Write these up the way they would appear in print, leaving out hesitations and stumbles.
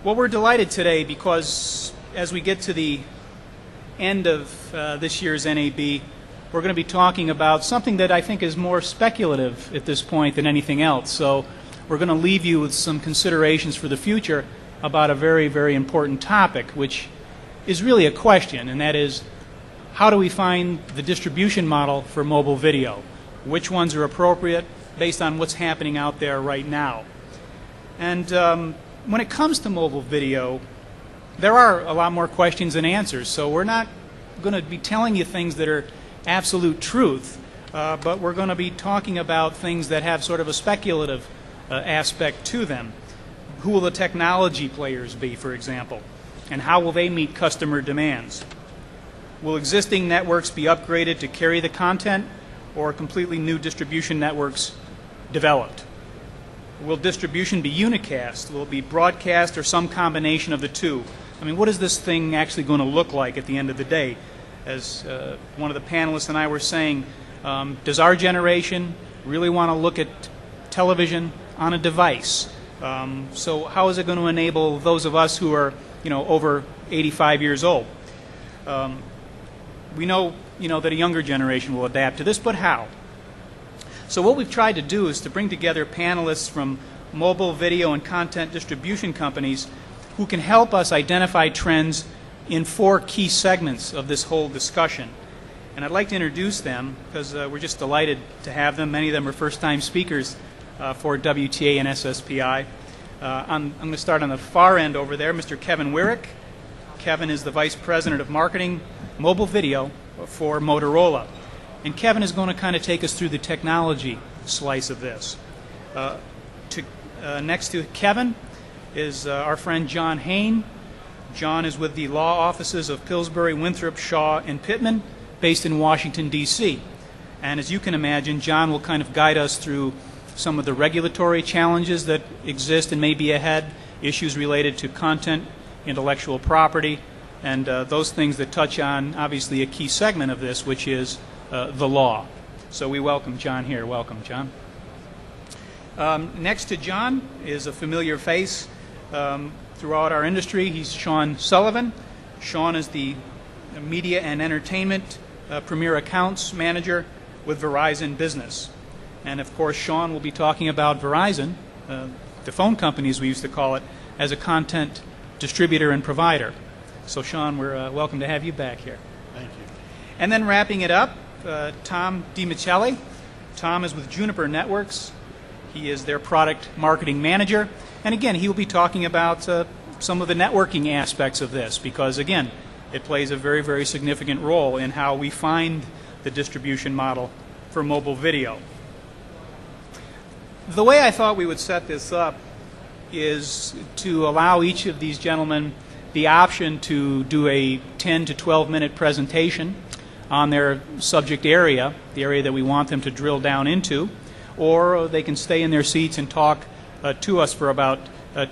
Well, we're delighted today because as we get to the end of this year's NAB, we're going to be talking about something that I think is more speculative at this point than anything else. So we're going to leave you with some considerations for the future about a very, very important topic, which is really a question, and that is, how do we find the distribution model for mobile video? Which ones are appropriate based on what's happening out there right now? And when it comes to mobile video, there are a lot more questions than answers, so we're not going to be telling you things that are absolute truth, but we're going to be talking about things that have sort of a speculative aspect to them. Who will the technology players be, for example, and how will they meet customer demands? Will existing networks be upgraded to carry the content, or completely new distribution networks developed? Will distribution be unicast? Will it be broadcast or some combination of the two? I mean, what is this thing actually going to look like at the end of the day? As one of the panelists and I were saying, does our generation really want to look at television on a device? So how is it going to enable those of us who are, over 85 years old? We know, that a younger generation will adapt to this, but how? So what we've tried to do is to bring together panelists from mobile video and content distribution companies who can help us identify trends in 4 key segments of this whole discussion. And I'd like to introduce them because we're just delighted to have them. Many of them are first-time speakers for WTA and SSPI. I'm going to start on the far end over there, Mr. Kevin Wirick. Kevin is the Vice President of Marketing Mobile Video for Motorola. And Kevin is going to kind of take us through the technology slice of this. Next to Kevin is our friend John Hane. John is with the law offices of Pillsbury, Winthrop, Shaw, and Pittman, based in Washington, D.C. And as you can imagine, John will kind of guide us through some of the regulatory challenges that exist and may be ahead, issues related to content, intellectual property, and those things that touch on, obviously, a key segment of this, which is the law. So we welcome John here. Welcome, John. Next to John is a familiar face throughout our industry. He's Sean Sullivan. Sean is the Media and Entertainment Premier Accounts Manager with Verizon Business. And of course, Sean will be talking about Verizon, the phone company as we used to call it, as a content distributor and provider. So Sean, we're welcome to have you back here. Thank you. And then wrapping it up, Tom DiMicelli. Tom is with Juniper Networks. He is their product marketing manager. And again, he will be talking about some of the networking aspects of this because, again, it plays a very, very significant role in how we find the distribution model for mobile video. The way I thought we would set this up is to allow each of these gentlemen the option to do a 10 to 12 minute presentation on their subject area, the area that we want them to drill down into, or they can stay in their seats and talk to us for about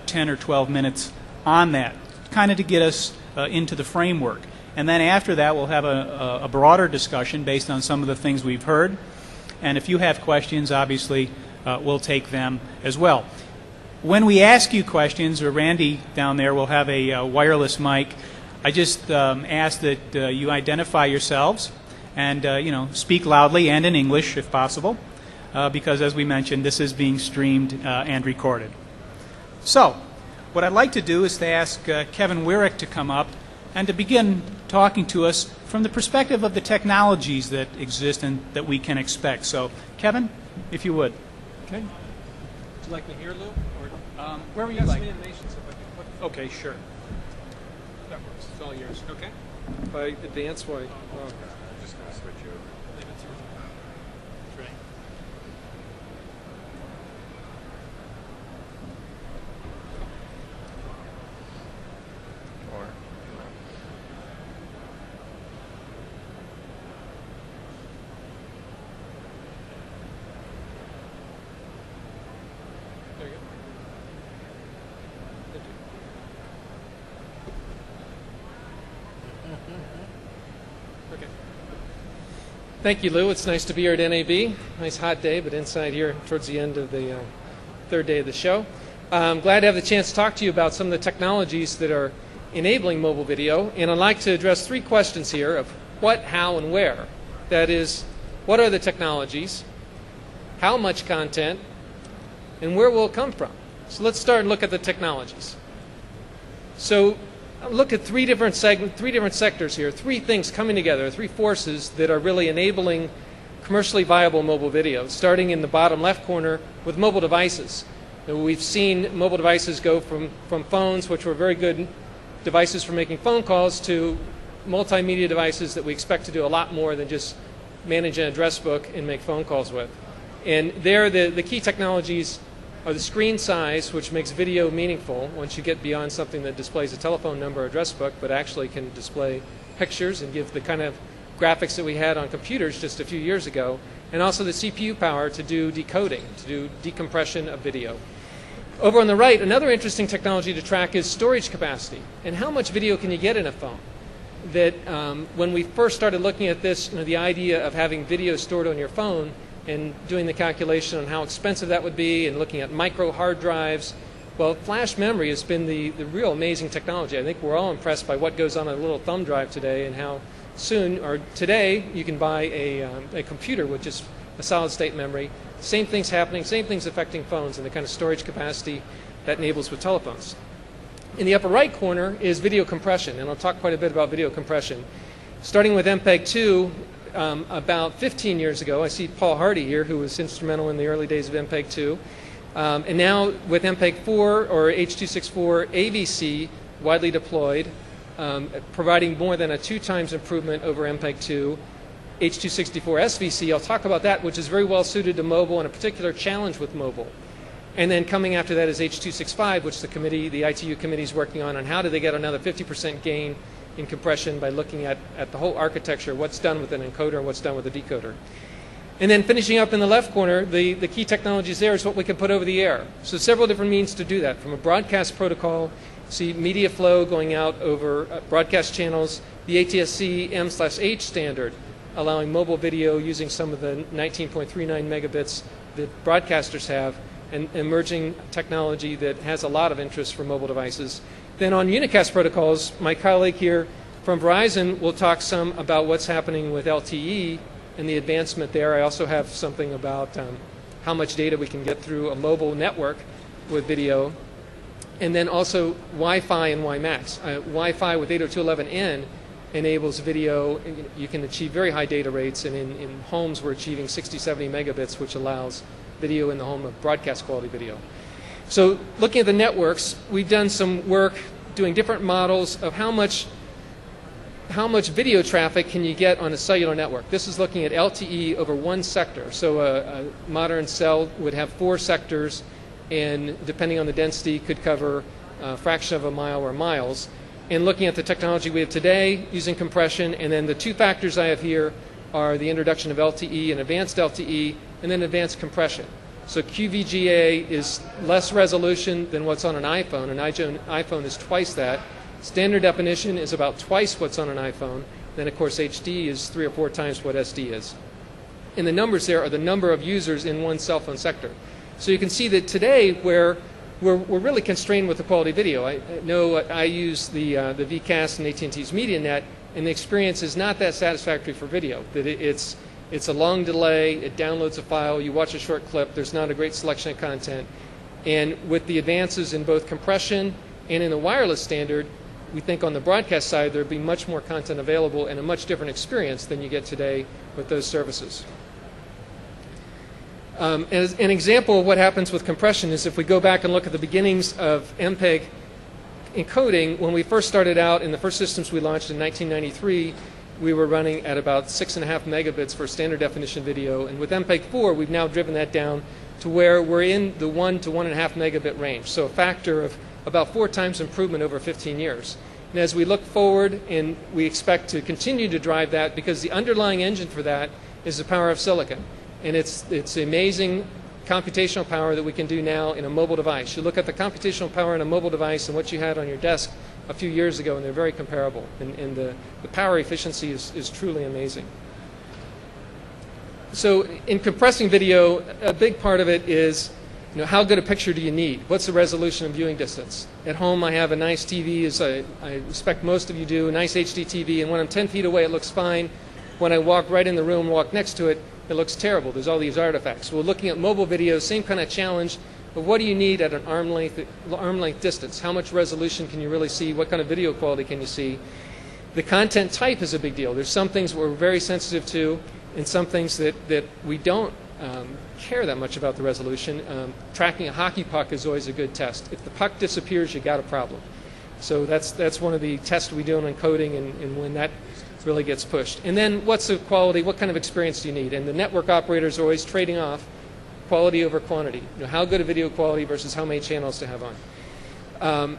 10 or 12 minutes on that, kind of to get us into the framework. And then after that, we'll have a broader discussion based on some of the things we've heard. And if you have questions, obviously, we'll take them as well. When we ask you questions, or Randy down there will have a wireless mic, I just ask that you identify yourselves and speak loudly and in English if possible, because as we mentioned, this is being streamed and recorded. So, what I'd like to do is to ask Kevin Wirick to come up and to begin talking to us from the perspective of the technologies that exist and that we can expect. So, Kevin, if you would. Okay. Would you like me here, Lou? Or wherever you like. Some animations if I can put. Okay, sure. That works. It's all yours. Okay. If I advance, why? Oh, okay. I'm just going to switch you over. Leave it to you. That's right. Or, There you go. Okay. Thank you, Lou. It's nice to be here at NAB. Nice hot day, but inside here towards the end of the third day of the show. I'm glad to have the chance to talk to you about some of the technologies that are enabling mobile video. And I'd like to address 3 questions here of what, how, and where. That is, what are the technologies, how much content, and where will it come from? So let's start and look at the technologies. So look at 3 different sectors here, 3 things coming together, 3 forces that are really enabling commercially viable mobile video, starting in the bottom left corner with mobile devices. And we've seen mobile devices go from phones, which were very good devices for making phone calls, to multimedia devices that we expect to do a lot more than just manage an address book and make phone calls with. And there, the key technologies are the screen size, which makes video meaningful once you get beyond something that displays a telephone number or address book, but actually can display pictures and give the kind of graphics that we had on computers just a few years ago, and also the CPU power to do decoding, to do decompression of video. Over on the right, another interesting technology to track is storage capacity, and how much video can you get in a phone. That when we first started looking at this, the idea of having video stored on your phone and doing the calculation on how expensive that would be and looking at micro hard drives, well, flash memory has been the real amazing technology. I think we're all impressed by what goes on a little thumb drive today, and how soon, or today, you can buy a computer with just a solid state memory. Same things happening, same things affecting phones and the kind of storage capacity that enables with telephones. In the upper right corner is video compression, and I'll talk quite a bit about video compression. Starting with MPEG-2, about 15 years ago, I see Paul Hardy here, who was instrumental in the early days of MPEG-2. And now with MPEG-4 or H.264 AVC widely deployed, providing more than a 2 times improvement over MPEG-2. H.264 SVC, I'll talk about that, which is very well suited to mobile and a particular challenge with mobile. And then coming after that is H.265, which the ITU committee is working on how do they get another 50% gain in compression by looking at the whole architecture, what's done with an encoder and what's done with a decoder. And then finishing up in the left corner, the key technologies there is what we can put over the air. So several different means to do that. From a broadcast protocol, see media flow going out over broadcast channels, the ATSC M/H standard, allowing mobile video using some of the 19.39 megabits that broadcasters have, and emerging technology that has a lot of interest for mobile devices. Then on unicast protocols, my colleague here from Verizon will talk some about what's happening with LTE and the advancement there. I also have something about how much data we can get through a mobile network with video. And then also Wi-Fi and WiMAX. Wi-Fi with 802.11n enables video. You can achieve very high data rates, and in homes we're achieving 60, 70 megabits, which allows video in the home of broadcast quality video. So looking at the networks, we've done some work doing different models of how much video traffic can you get on a cellular network. This is looking at LTE over one sector. So a modern cell would have 4 sectors, and depending on the density could cover a fraction of a mile or miles. And looking at the technology we have today using compression, and then the 2 factors I have here are the introduction of LTE and advanced LTE, and then advanced compression. So QVGA is less resolution than what's on an iPhone. An iPhone is twice that. Standard definition is about twice what's on an iPhone. Then, of course, HD is 3 or 4 times what SD is. And the numbers there are the number of users in one cell phone sector. So you can see that today we're really constrained with the quality video. I know I use the VCast and AT&T's MediaNet, and the experience is not that satisfactory for video. That it's a long delay, it downloads a file, you watch a short clip, there's not a great selection of content. And with the advances in both compression and in the wireless standard, we think on the broadcast side there'd be much more content available and a much different experience than you get today with those services. As an example of what happens with compression is if we go back and look at the beginnings of MPEG encoding, when we first started out in the first systems we launched in 1993, we were running at about 6.5 megabits for standard definition video, and with MPEG-4 we've now driven that down to where we're in the 1 to 1.5 megabit range, so a factor of about 4 times improvement over 15 years. And as we look forward, and we expect to continue to drive that, because the underlying engine for that is the power of silicon, and it's amazing computational power that we can do now in a mobile device. You look at the computational power in a mobile device and what you had on your desk a few years ago, and they're very comparable. And the power efficiency is truly amazing. So in compressing video, a big part of it is How good a picture do you need? What's the resolution and viewing distance? At home, I have a nice TV, as I expect most of you do, a nice HD TV, and when I'm 10 feet away, it looks fine. When I walk right in the room, walk next to it, it looks terrible. There's all these artifacts. We're looking at mobile video, same kind of challenge, but what do you need at an arm length distance? How much resolution can you really see? What kind of video quality can you see? The content type is a big deal. There's some things we're very sensitive to, and some things that we don't care that much about the resolution. Tracking a hockey puck is always a good test. If the puck disappears, you got a problem. So that's one of the tests we do on encoding, and when that really gets pushed. And then what's the quality? What kind of experience do you need? And the network operators are always trading off quality over quantity. How good a video quality versus how many channels to have on.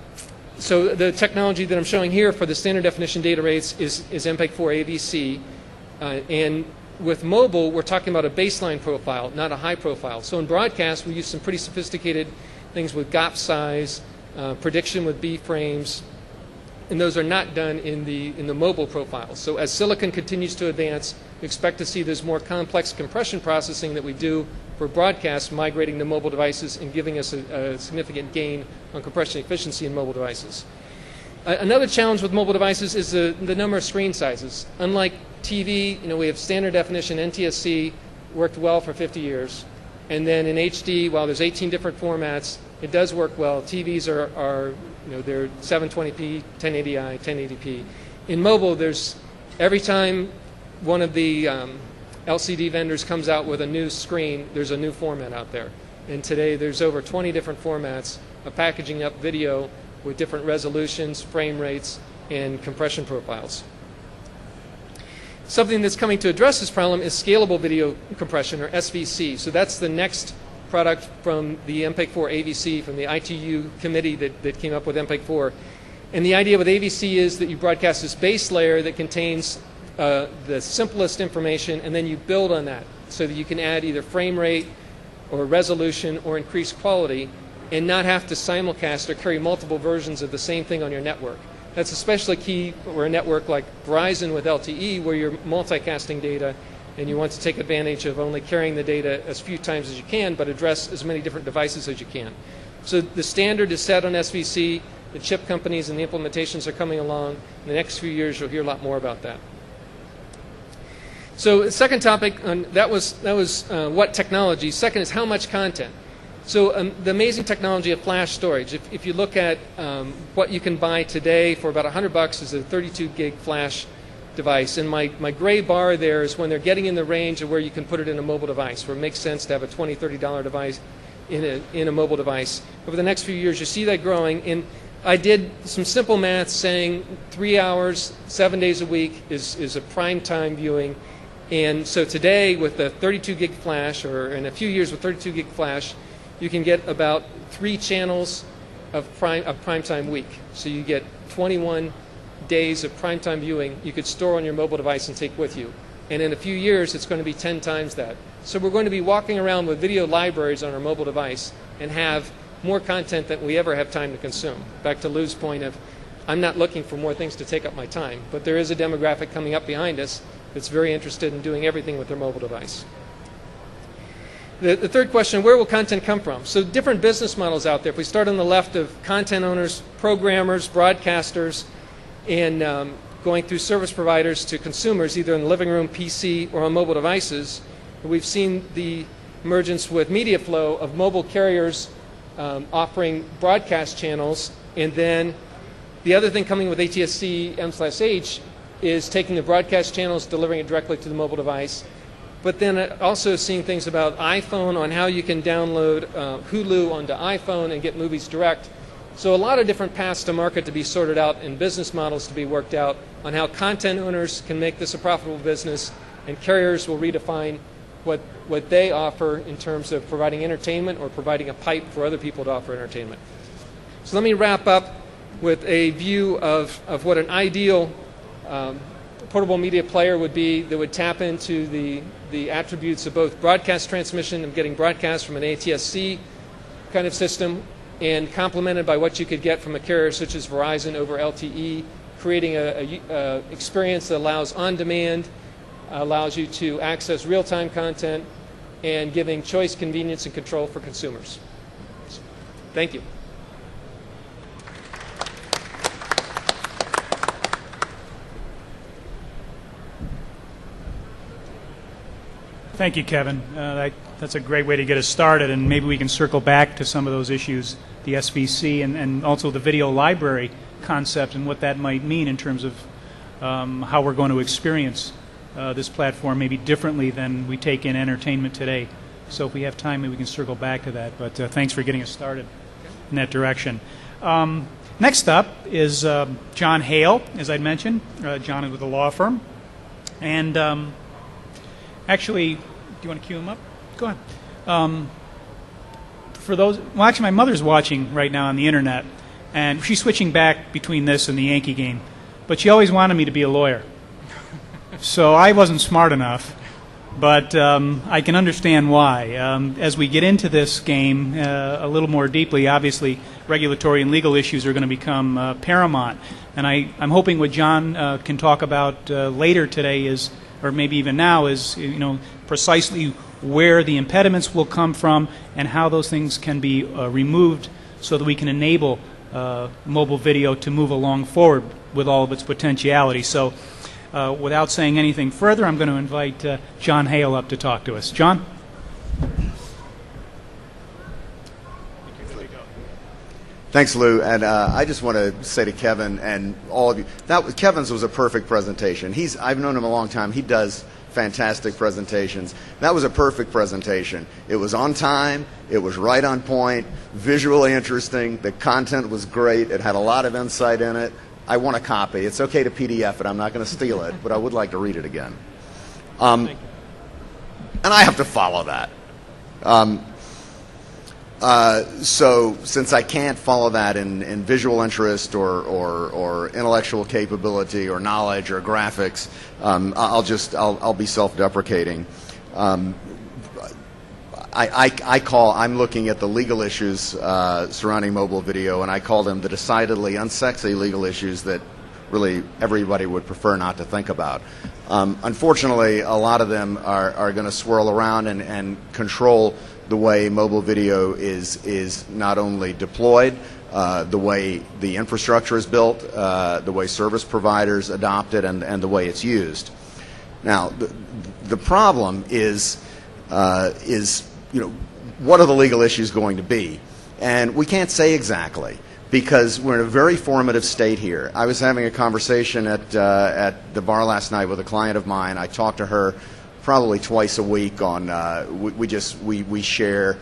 So the technology that I'm showing here for the standard definition data rates is MPEG-4 AVC, and with mobile, we're talking about a baseline profile, not a high profile. So in broadcast, we use some pretty sophisticated things with gap size, prediction with B frames, and those are not done in the mobile profile. So as silicon continues to advance, we expect to see this more complex compression processing that we do for broadcast migrating to mobile devices and giving us a significant gain on compression efficiency in mobile devices. Another challenge with mobile devices is the number of screen sizes. Unlike TV, we have standard definition, NTSC, worked well for 50 years. And then in HD, while there's 18 different formats, it does work well. TVs are they're 720p, 1080i, 1080p. In mobile, there's every time one of the LCD vendors comes out with a new screen, there's a new format out there. And today, there's over 20 different formats of packaging up video with different resolutions, frame rates, and compression profiles. Something that's coming to address this problem is scalable video compression, or SVC. So that's the next product from the MPEG-4 AVC, from the ITU committee that came up with MPEG-4. And the idea with AVC is that you broadcast this base layer that contains the simplest information, and then you build on that so that you can add either frame rate or resolution or increase quality and not have to simulcast or carry multiple versions of the same thing on your network. That's especially key for a network like Verizon with LTE, where you're multicasting data and you want to take advantage of only carrying the data as few times as you can, but address as many different devices as you can. So the standard is set on SVC. The chip companies and the implementations are coming along. In the next few years, you'll hear a lot more about that. So the second topic, that was what technology. Second is how much content. So the amazing technology of flash storage. If you look at what you can buy today for about $100 is a 32 gig flash device. And my gray bar there is when they're getting in the range of where you can put it in a mobile device, where it makes sense to have a $20, $30 device in a mobile device. Over the next few years, you see that growing. And I did some simple math saying 3 hours, 7 days a week is a prime time viewing. And so today with the 32 gig flash, or in a few years with 32 gig flash, you can get about 3 channels of primetime week. So you get 21 days of primetime viewing you could store on your mobile device and take with you. And in a few years, it's going to be 10 times that. So we're going to be walking around with video libraries on our mobile device and have more content than we ever have time to consume. Back to Lou's point of, I'm not looking for more things to take up my time, but there is a demographic coming up behind us that's very interested in doing everything with their mobile device. The third question, where will content come from? So different business models out there. If we start on the left of content owners, programmers, broadcasters, and going through service providers to consumers, either in the living room, PC, or on mobile devices, we've seen the emergence with media flow of mobile carriers offering broadcast channels, and then the other thing coming with ATSC M/H is taking the broadcast channels, delivering it directly to the mobile device. But then also seeing things about iPhone, on how you can download Hulu onto iPhone and get movies direct. So a lot of different paths to market to be sorted out and business models to be worked out on how content owners can make this a profitable business, and carriers will redefine what they offer in terms of providing entertainment or providing a pipe for other people to offer entertainment. So let me wrap up with a view of what an ideal portable media player would be that would tap into the attributes of both broadcast transmission and getting broadcast from an ATSC kind of system, and complemented by what you could get from a carrier such as Verizon over LTE, creating a experience that allows on-demand, allows you to access real-time content, and giving choice, convenience, and control for consumers. Thank you. Thank you, Kevin. That's a great way to get us started, and maybe we can circle back to some of those issues, the SVC and also the video library concept and what that might mean in terms of how we're going to experience this platform maybe differently than we take in entertainment today. So if we have time, maybe we can circle back to that. But thanks for getting us started in that direction. Next up is John Hale, as I'd mentioned. John is with a law firm. And actually, do you want to cue him up? Go ahead. For those, well, actually, my mother's watching right now on the internet, and she's switching back between this and the Yankee game. But she always wanted me to be a lawyer. So I wasn't smart enough, but I can understand why. As we get into this game a little more deeply, obviously, regulatory and legal issues are going to become paramount. And I'm hoping what John can talk about later today is, or maybe even now, is precisely where the impediments will come from and how those things can be removed so that we can enable mobile video to move along forward with all of its potentiality. So without saying anything further, I'm going to invite John Hale up to talk to us. John? Thanks, Lou. And I just want to say to Kevin and all of you, Kevin's was a perfect presentation. I've known him a long time. He does fantastic presentations. That was a perfect presentation. It was on time. It was right on point, visually interesting. The content was great. It had a lot of insight in it. I want a copy. It's okay to PDF it. I'm not going to steal it, but I would like to read it again. And I have to follow that. So since I can't follow that in visual interest or intellectual capability or knowledge or graphics, I'll be self-deprecating. I'm looking at the legal issues surrounding mobile video, and I call them the decidedly unsexy legal issues that really everybody would prefer not to think about. Unfortunately, a lot of them are going to swirl around and control the way mobile video is not only deployed, the way the infrastructure is built, the way service providers adopt it, and the way it's used. Now, the problem is what are the legal issues going to be? And we can't say exactly, because we're in a very formative state here. I was having a conversation at the bar last night with a client of mine. I talk to her probably twice a week on, we share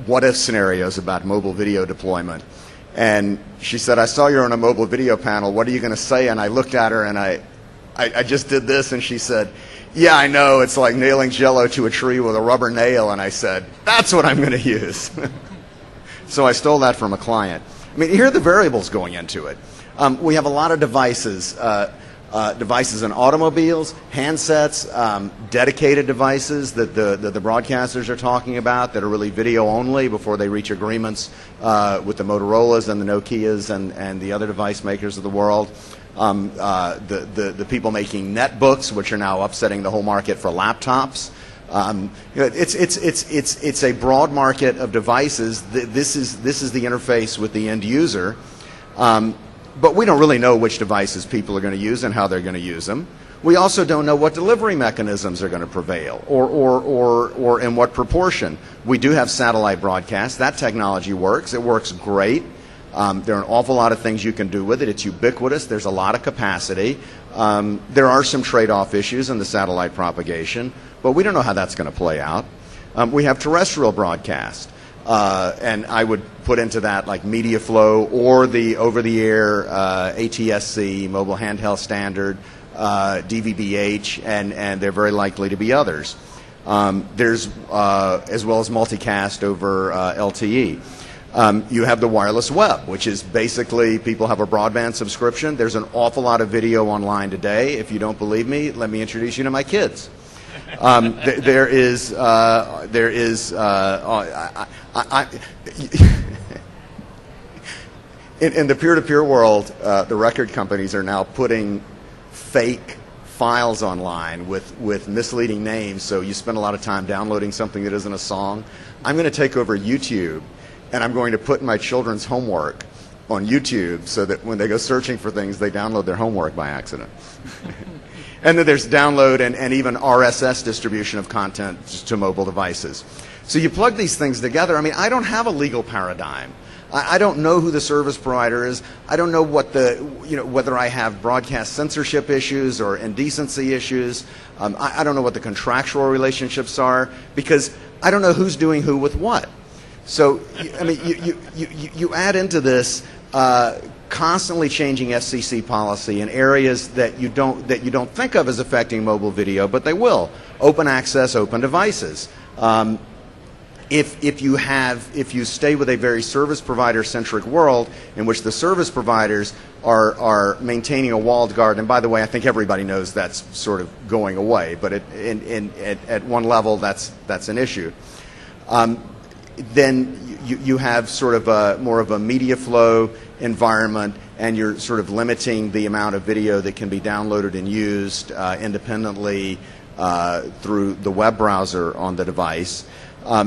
what-if scenarios about mobile video deployment. And she said, I saw you're on a mobile video panel. What are you going to say? And I looked at her and I just did this, and she said, yeah, I know, it's like nailing Jell-O to a tree with a rubber nail. And I said, that's what I'm going to use. So I stole that from a client. I mean, here are the variables going into it. We have a lot of devices, devices in automobiles, handsets, dedicated devices that the broadcasters are talking about that are really video only before they reach agreements with the Motorola's and the Nokia's and the other device makers of the world. The people making netbooks, which are now upsetting the whole market for laptops. It's a broad market of devices. This is the interface with the end user, but we don't really know which devices people are going to use and how they're going to use them. We also don't know what delivery mechanisms are going to prevail, or in what proportion. We do have satellite broadcast. That technology works. It works great. There are an awful lot of things you can do with it. It's ubiquitous. There's a lot of capacity. There are some trade-off issues in the satellite propagation, but we don't know how that's going to play out. We have terrestrial broadcast, and I would put into that like media flow or the over-the-air ATSC, mobile handheld standard, DVB-H, and there are very likely to be others. There's as well as multicast over LTE. You have the wireless web, which is basically people have a broadband subscription. There's an awful lot of video online today. If you don't believe me, let me introduce you to my kids. There is in the peer-to-peer world, the record companies are now putting fake files online with misleading names, so you spend a lot of time downloading something that isn't a song. I'm going to take over YouTube, and I'm going to put my children's homework on YouTube so that when they go searching for things, they download their homework by accident. And then there's download and even RSS distribution of content to mobile devices. So you plug these things together. I mean, I don't have a legal paradigm. I don't know who the service provider is. I don't know what whether I have broadcast censorship issues or indecency issues. I don't know what the contractual relationships are, because I don't know who's doing who with what. So, I mean, you add into this constantly changing FCC policy in areas that you don't think of as affecting mobile video, but they will. Open access, open devices. If you stay with a very service provider centric world in which the service providers are maintaining a walled garden, and by the way, I think everybody knows that's sort of going away, but at one level that's an issue. Then you have sort of more of a media flow environment, and you're sort of limiting the amount of video that can be downloaded and used independently through the web browser on the device.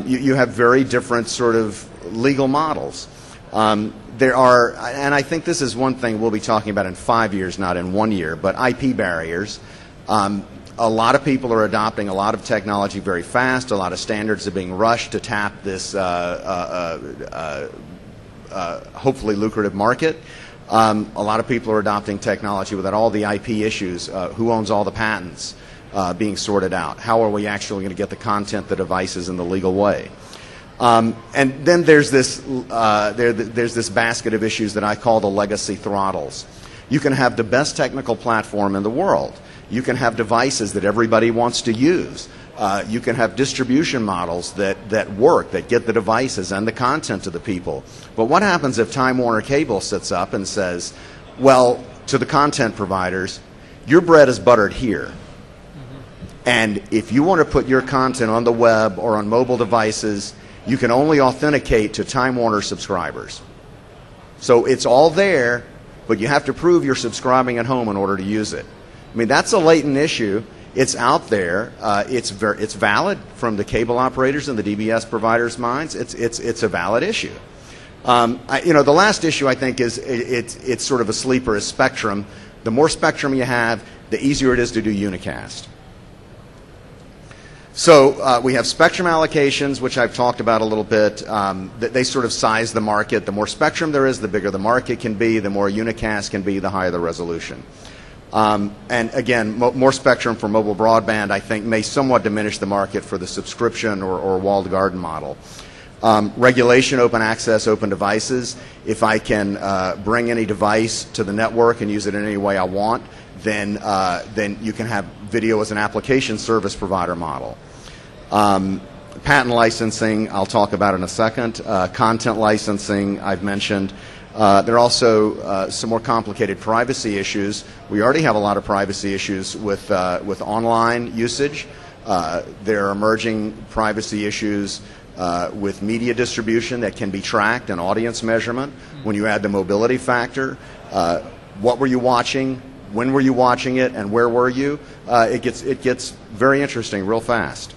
You have very different sort of legal models. There are, and I think this is one thing we'll be talking about in 5 years, not in 1 year, but IP barriers. A lot of people are adopting a lot of technology very fast. A lot of standards are being rushed to tap this hopefully lucrative market. A lot of people are adopting technology without all the IP issues. Who owns all the patents being sorted out? How are we actually going to get the content, the devices in the legal way? And then there's this basket of issues that I call the legacy throttles. You can have the best technical platform in the world. You can have devices that everybody wants to use. You can have distribution models that work, that get the devices and the content to the people. But what happens if Time Warner Cable sits up and says, well, to the content providers, your bread is buttered here. And if you want to put your content on the web or on mobile devices, you can only authenticate to Time Warner subscribers. So it's all there, but you have to prove you're subscribing at home in order to use it. I mean, that's a latent issue. It's out there. It's valid from the cable operators and the DBS providers' minds. It's a valid issue. The last issue I think is it's sort of a sleeper is spectrum. The more spectrum you have, the easier it is to do unicast. So we have spectrum allocations, which I've talked about a little bit. They sort of size the market. The more spectrum there is, the bigger the market can be. The more unicast can be, the higher the resolution. And again, more spectrum for mobile broadband, I think, may somewhat diminish the market for the subscription or walled garden model. Regulation, open access, open devices. If I can bring any device to the network and use it in any way I want, then you can have video as an application service provider model. Patent licensing, I'll talk about in a second. Content licensing, I've mentioned. There are also some more complicated privacy issues. We already have a lot of privacy issues with online usage. There are emerging privacy issues with media distribution that can be tracked and audience measurement. When you add the mobility factor, what were you watching, when were you watching it, and where were you? It gets very interesting real fast.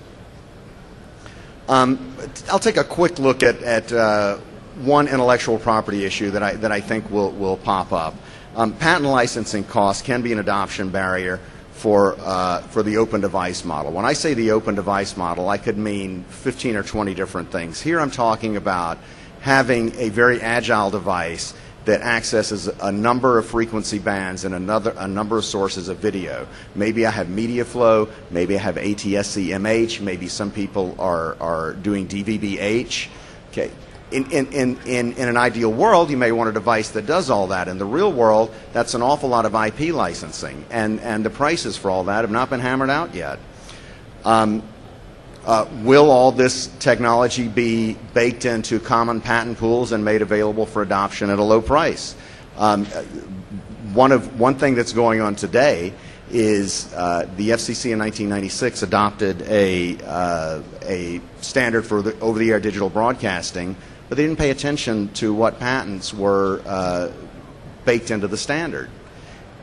I'll take a quick look at one intellectual property issue that I think will pop up. Patent licensing costs can be an adoption barrier for the open device model. When I say the open device model, I could mean 15 or 20 different things. Here I'm talking about having a very agile device that accesses a number of frequency bands and a number of sources of video. Maybe I have media flow, maybe I have ATSC-MH, maybe some people are doing DVB-H. Okay. In an ideal world, you may want a device that does all that. In the real world, that's an awful lot of IP licensing, and the prices for all that have not been hammered out yet. Will all this technology be baked into common patent pools and made available for adoption at a low price? One thing that's going on today is the FCC in 1996 adopted a standard for the over-the-air digital broadcasting, but they didn't pay attention to what patents were baked into the standard.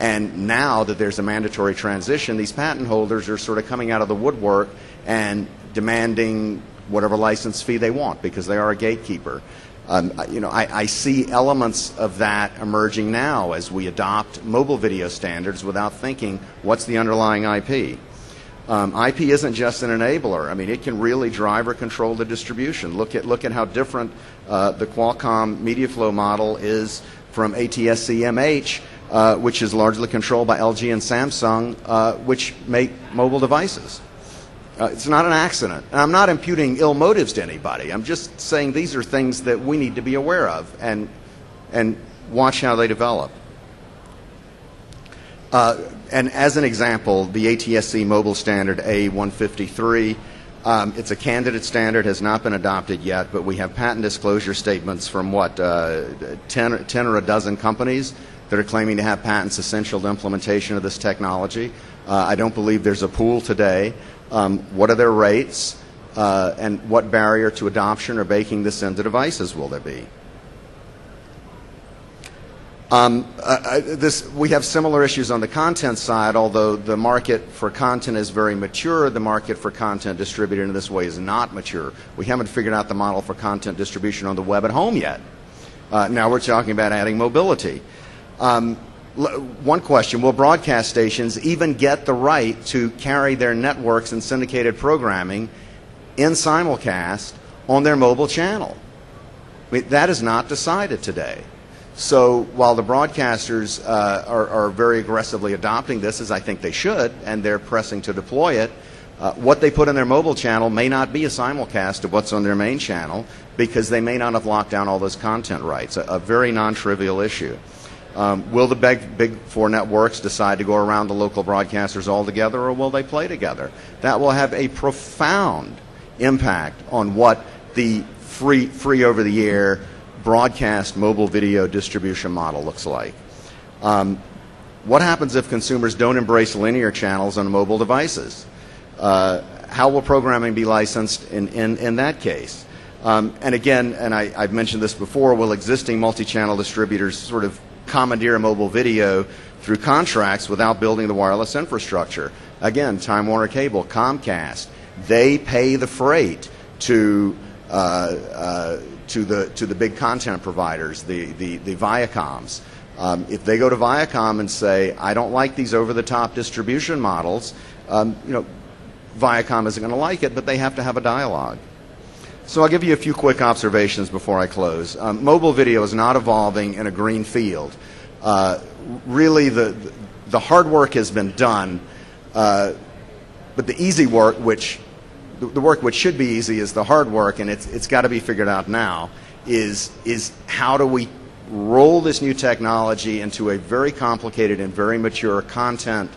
And now that there's a mandatory transition, these patent holders are sort of coming out of the woodwork and demanding whatever license fee they want because they are a gatekeeper. I see elements of that emerging now as we adopt mobile video standards without thinking, what's the underlying IP? IP isn't just an enabler. I mean, it can really drive or control the distribution. Look at how different the Qualcomm media flow model is from ATSC-MH, which is largely controlled by LG and Samsung, which make mobile devices. It's not an accident. And I'm not imputing ill motives to anybody. I'm just saying these are things that we need to be aware of and watch how they develop. And as an example, the ATSC mobile standard A153, it's a candidate standard, has not been adopted yet, but we have patent disclosure statements from 10 or a dozen companies that are claiming to have patents essential to implementation of this technology. I don't believe there's a pool today. What are their rates, and what barrier to adoption or baking this into devices will there be? We have similar issues on the content side, although the market for content is very mature. The market for content distributed in this way is not mature. We haven't figured out the model for content distribution on the web at home yet. Now we're talking about adding mobility. One question, will broadcast stations even get the right to carry their networks and syndicated programming in simulcast on their mobile channel? I mean, that is not decided today. So while the broadcasters are very aggressively adopting this, as I think they should, and they're pressing to deploy it, what they put in their mobile channel may not be a simulcast of what's on their main channel because they may not have locked down all those content rights, a very non-trivial issue. Will the big four networks decide to go around the local broadcasters altogether, or will they play together? That will have a profound impact on what the free over-the-air broadcast mobile video distribution model looks like. What happens if consumers don't embrace linear channels on mobile devices? How will programming be licensed in that case? And again, and I've mentioned this before, will existing multi-channel distributors sort of commandeer mobile video through contracts without building the wireless infrastructure? Again, Time Warner Cable, Comcast, they pay the freight to the big content providers, the Viacoms. If they go to Viacom and say, I don't like these over-the-top distribution models, Viacom isn't going to like it, but they have to have a dialogue. So I'll give you a few quick observations before I close. Mobile video is not evolving in a green field. Really, the hard work has been done, but the easy work, the work which should be easy is the hard work, and it's got to be figured out now, is how do we roll this new technology into a very complicated and very mature content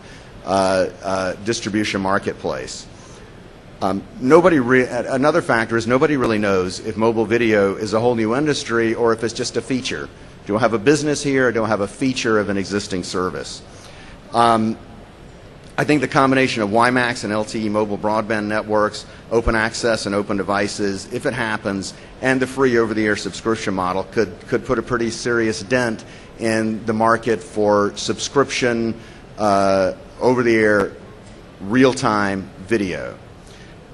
distribution marketplace. Another factor is nobody really knows if mobile video is a whole new industry or if it's just a feature. Do I have a business here, or do I have a feature of an existing service? I think the combination of WiMAX and LTE mobile broadband networks, open access and open devices, if it happens, and the free over-the-air subscription model could put a pretty serious dent in the market for subscription over-the-air real-time video.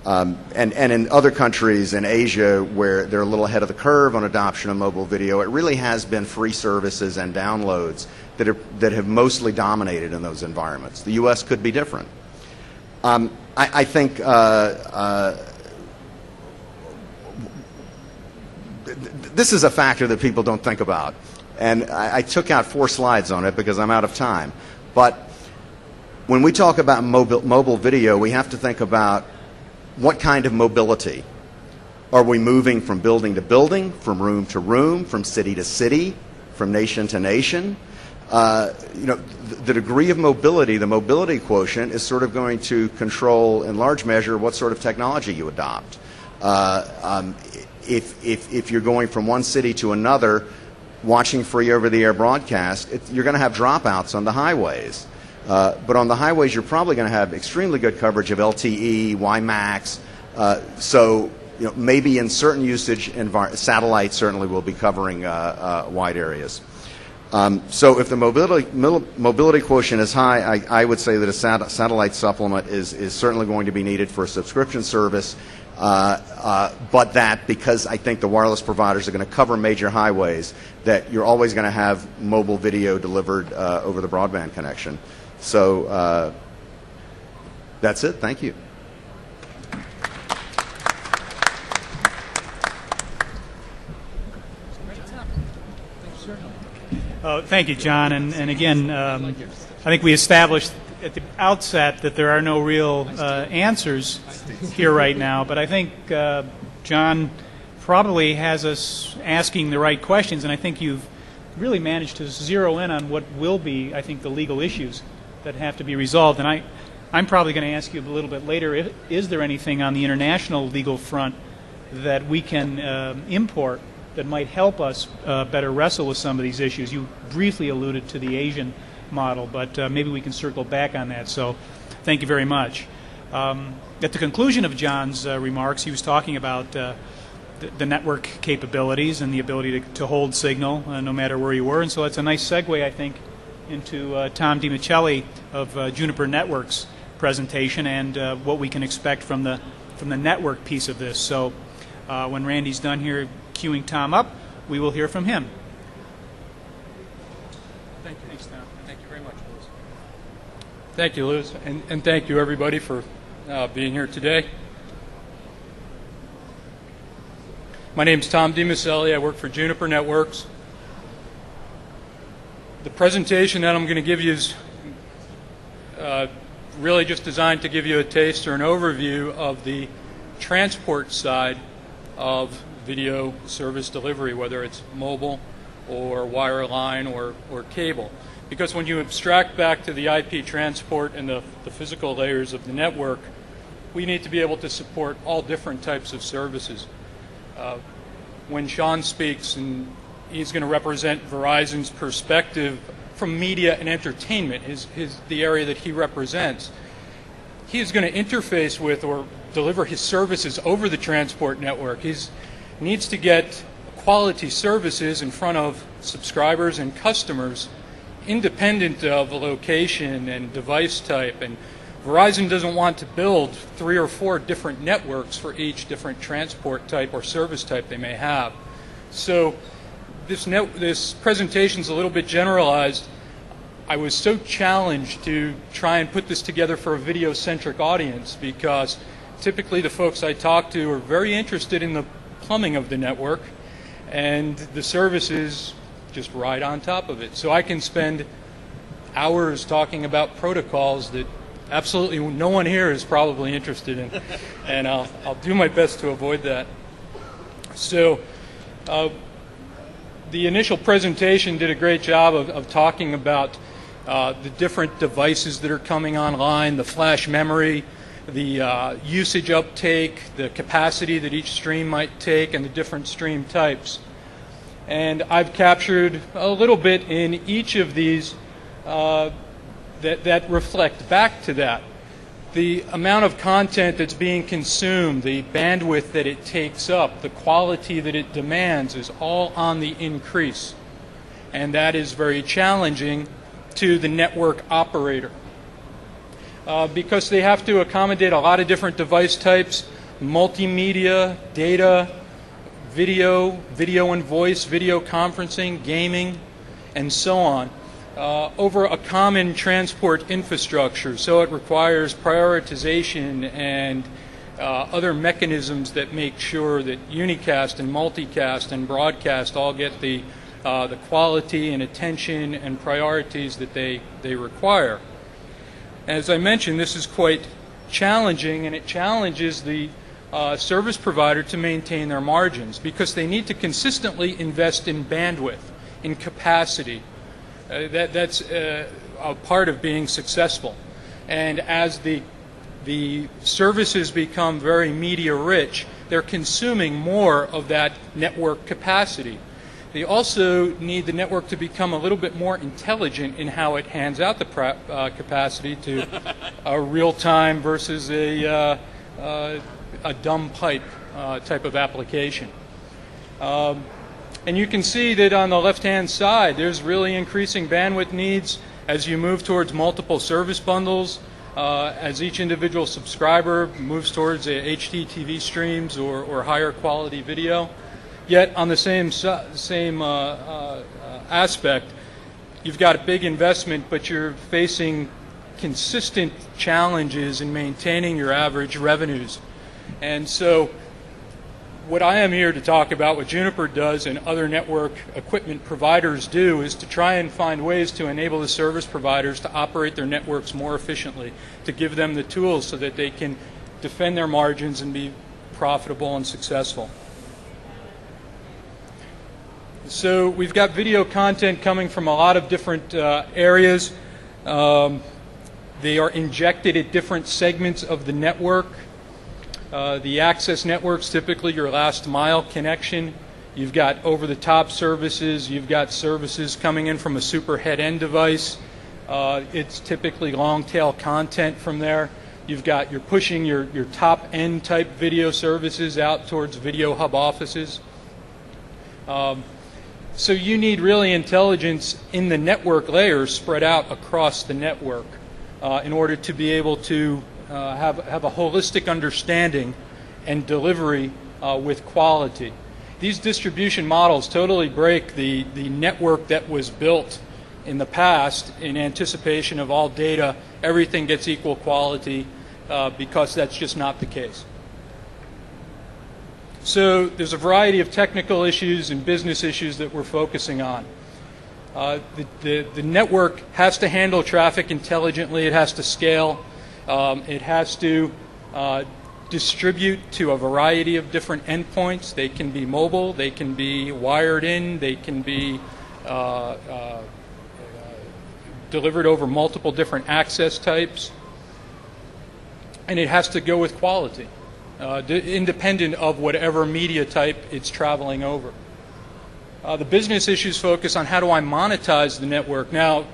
And in other countries in Asia where they're a little ahead of the curve on adoption of mobile video, it really has been free services and downloads that have mostly dominated in those environments. The U.S. could be different. I think this is a factor that people don't think about. And I took out 4 slides on it because I'm out of time. But when we talk about mobile video, we have to think about what kind of mobility. Are we moving from building to building, from room to room, from city to city, from nation to nation? The degree of mobility, the mobility quotient, is sort of going to control, in large measure, what sort of technology you adopt. If you're going from one city to another, watching free over-the-air broadcast, you're going to have dropouts on the highways. But on the highways, you're probably going to have extremely good coverage of LTE, WiMAX. So maybe in certain usage, satellite certainly will be covering wide areas. So if the mobility quotient is high, I would say that a satellite supplement is certainly going to be needed for a subscription service, but that because I think the wireless providers are going to cover major highways, that you're always going to have mobile video delivered over the broadband connection. So that's it. Thank you. Thank you, John. And again, I think we established at the outset that there are no real answers here right now. But I think John probably has us asking the right questions, and I think you've really managed to zero in on what will be, I think, the legal issues that have to be resolved. And I'm probably going to ask you a little bit later, is there anything on the international legal front that we can import that might help us better wrestle with some of these issues? You briefly alluded to the Asian model, but maybe we can circle back on that. So thank you very much. At the conclusion of John's remarks, he was talking about the network capabilities and the ability to hold signal no matter where you were. And so that's a nice segue, I think, into Tom DiMicelli of Juniper Networks presentation and what we can expect from the network piece of this. So when Randy's done here queuing Tom up, we will hear from him. Thank you. Thanks, Tom. Thank you very much, Louis. Thank you, Louis, and thank you, everybody, for being here today. My name is Tom DiMicelli. I work for Juniper Networks. The presentation that I'm going to give you is really just designed to give you a taste or an overview of the transport side of video service delivery, whether it's mobile or wireline or cable. Because when you abstract back to the IP transport and the physical layers of the network, we need to be able to support all different types of services. When Sean speaks, and he's going to represent Verizon's perspective from media and entertainment, the area that he represents, he is going to interface with or deliver his services over the transport network. He needs to get quality services in front of subscribers and customers independent of location and device type. And Verizon doesn't want to build 3 or 4 different networks for each different transport type or service type they may have. So this presentation is a little bit generalized. I was so challenged to try and put this together for a video-centric audience because typically the folks I talk to are very interested in the plumbing of the network, and the services just ride on top of it. So I can spend hours talking about protocols that absolutely no one here is probably interested in, and I'll do my best to avoid that. So the initial presentation did a great job of talking about the different devices that are coming online, the flash memory, the usage uptake, the capacity that each stream might take, and the different stream types. And I've captured a little bit in each of these that reflect back to that. The amount of content that's being consumed, the bandwidth that it takes up, the quality that it demands is all on the increase. And that is very challenging to the network operator. Because they have to accommodate a lot of different device types, multimedia, data, video and voice, video conferencing, gaming, and so on, over a common transport infrastructure. So it requires prioritization and other mechanisms that make sure that unicast and multicast and broadcast all get the quality and attention and priorities that they require. As I mentioned, this is quite challenging, and it challenges the service provider to maintain their margins because they need to consistently invest in bandwidth, in capacity. That's a part of being successful. And as the services become very media rich, they're consuming more of that network capacity. They also need the network to become a little bit more intelligent in how it hands out the capacity to a real-time versus a dumb pipe type of application. And And you can see that on the left-hand side, there's really increasing bandwidth needs as you move towards multiple service bundles, as each individual subscriber moves towards HDTV streams or higher quality video. Yet on the same aspect, you've got a big investment, but you're facing consistent challenges in maintaining your average revenues. And so what I am here to talk about, what Juniper does and other network equipment providers do, is to try and find ways to enable the service providers to operate their networks more efficiently, to give them the tools so that they can defend their margins and be profitable and successful. So we've got video content coming from a lot of different areas. They are injected at different segments of the network. The access network's typically your last mile connection. You've got over-the-top services. You've got services coming in from a super head-end device. It's typically long-tail content from there. You're pushing your top-end type video services out towards video hub offices. So you need really intelligence in the network layers spread out across the network in order to be able to have a holistic understanding and delivery with quality. These distribution models totally break the network that was built in the past in anticipation of all data, everything gets equal quality, because that's just not the case. So there's a variety of technical issues and business issues that we're focusing on. The network has to handle traffic intelligently. It has to scale. It has to distribute to a variety of different endpoints. They can be mobile. They can be wired in. They can be delivered over multiple different access types. And it has to go with quality, independent of whatever media type it's traveling over. The business issues focus on how do I monetize the network. Now,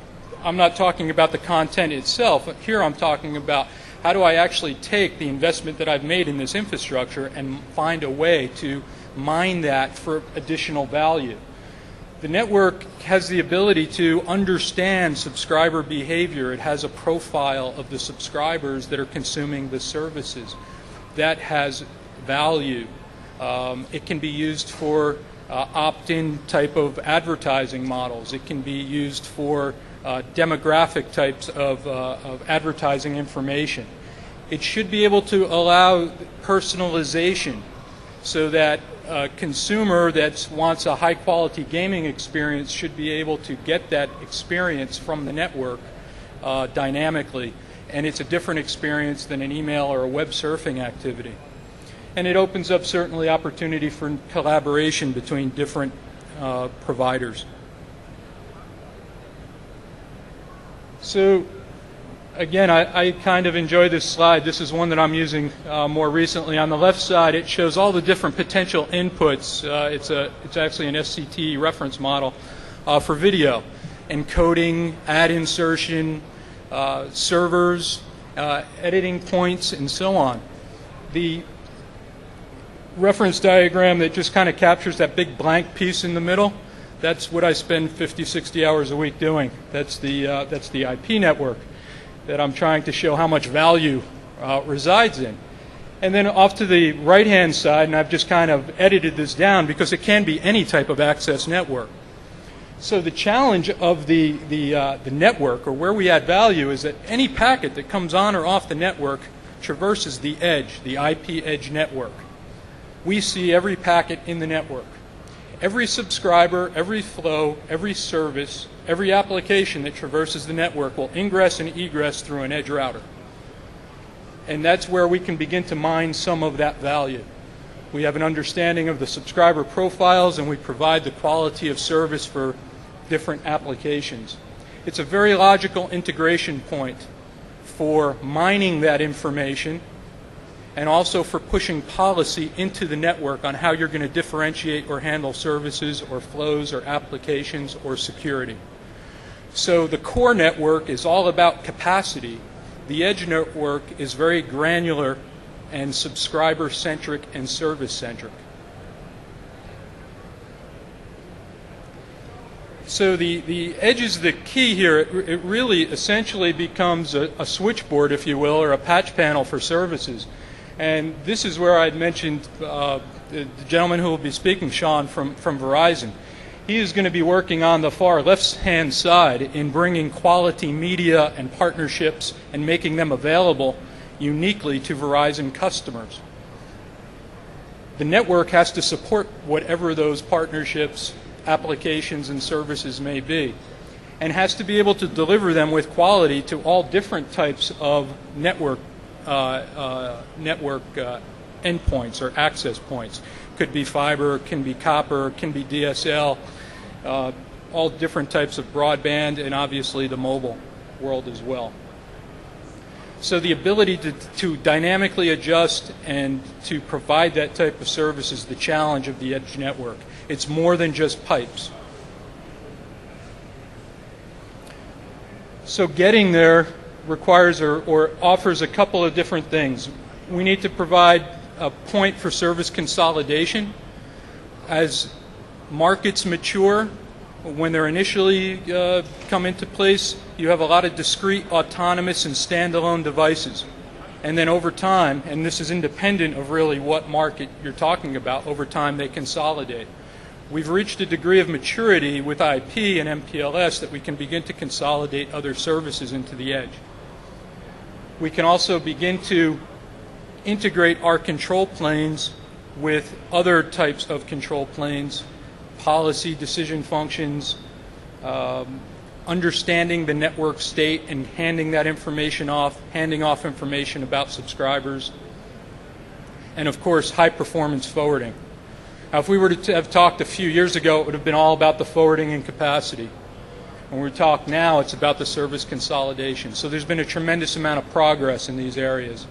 I'm not talking about the content itself. Here I'm talking about how do I actually take the investment that I've made in this infrastructure and find a way to mine that for additional value. The network has the ability to understand subscriber behavior. It has a profile of the subscribers that are consuming the services. That has value. It can be used for opt-in type of advertising models. It can be used for demographic types of advertising information. It should be able to allow personalization so that a consumer that wants a high-quality gaming experience should be able to get that experience from the network dynamically. And it's a different experience than an email or a web surfing activity. And it opens up certainly opportunity for collaboration between different providers. So again, I kind of enjoy this slide. This is one that I'm using more recently. On the left side, it shows all the different potential inputs. It's actually an SCT reference model for video. Encoding, ad insertion, servers, editing points, and so on. The reference diagram that just kind of captures that big blank piece in the middle, that's what I spend 50, 60 hours a week doing. That's the IP network that I'm trying to show how much value resides in. And then off to the right-hand side, and I've just kind of edited this down because it can be any type of access network. So the challenge of the network, or where we add value, is that any packet that comes on or off the network traverses the edge, the IP edge network. We see every packet in the network. Every subscriber, every flow, every service, every application that traverses the network will ingress and egress through an edge router. And that's where we can begin to mine some of that value. We have an understanding of the subscriber profiles, and we provide the quality of service for different applications. It's a very logical integration point for mining that information and also for pushing policy into the network on how you're going to differentiate or handle services or flows or applications or security. So the core network is all about capacity. The edge network is very granular and subscriber-centric and service-centric. So the edge is the key here. It really essentially becomes a switchboard, if you will, or a patch panel for services. And this is where I'd mentioned the gentleman who will be speaking, Sean, from Verizon. He is going to be working on the far left-hand side in bringing quality media and partnerships and making them available uniquely to Verizon customers. The network has to support whatever those partnerships, applications, and services may be, and has to be able to deliver them with quality to all different types of network endpoints or access points. Could be fiber, can be copper, can be DSL, all different types of broadband, and obviously the mobile world as well. So the ability to dynamically adjust and to provide that type of service is the challenge of the edge network. It's more than just pipes. So getting there requires or offers a couple of different things. We need to provide a point for service consolidation. As markets mature, when they're initially come into place, you have a lot of discrete, autonomous, and standalone devices. And then over time, and this is independent of really what market you're talking about, over time they consolidate. We've reached a degree of maturity with IP and MPLS that we can begin to consolidate other services into the edge. We can also begin to integrate our control planes with other types of control planes, policy, decision functions, understanding the network state and handing that information off, handing off information about subscribers, and of course high performance forwarding. Now, if we were to have talked a few years ago, it would have been all about the forwarding and capacity. When we talk now, it's about the service consolidation. So there's been a tremendous amount of progress in these areas.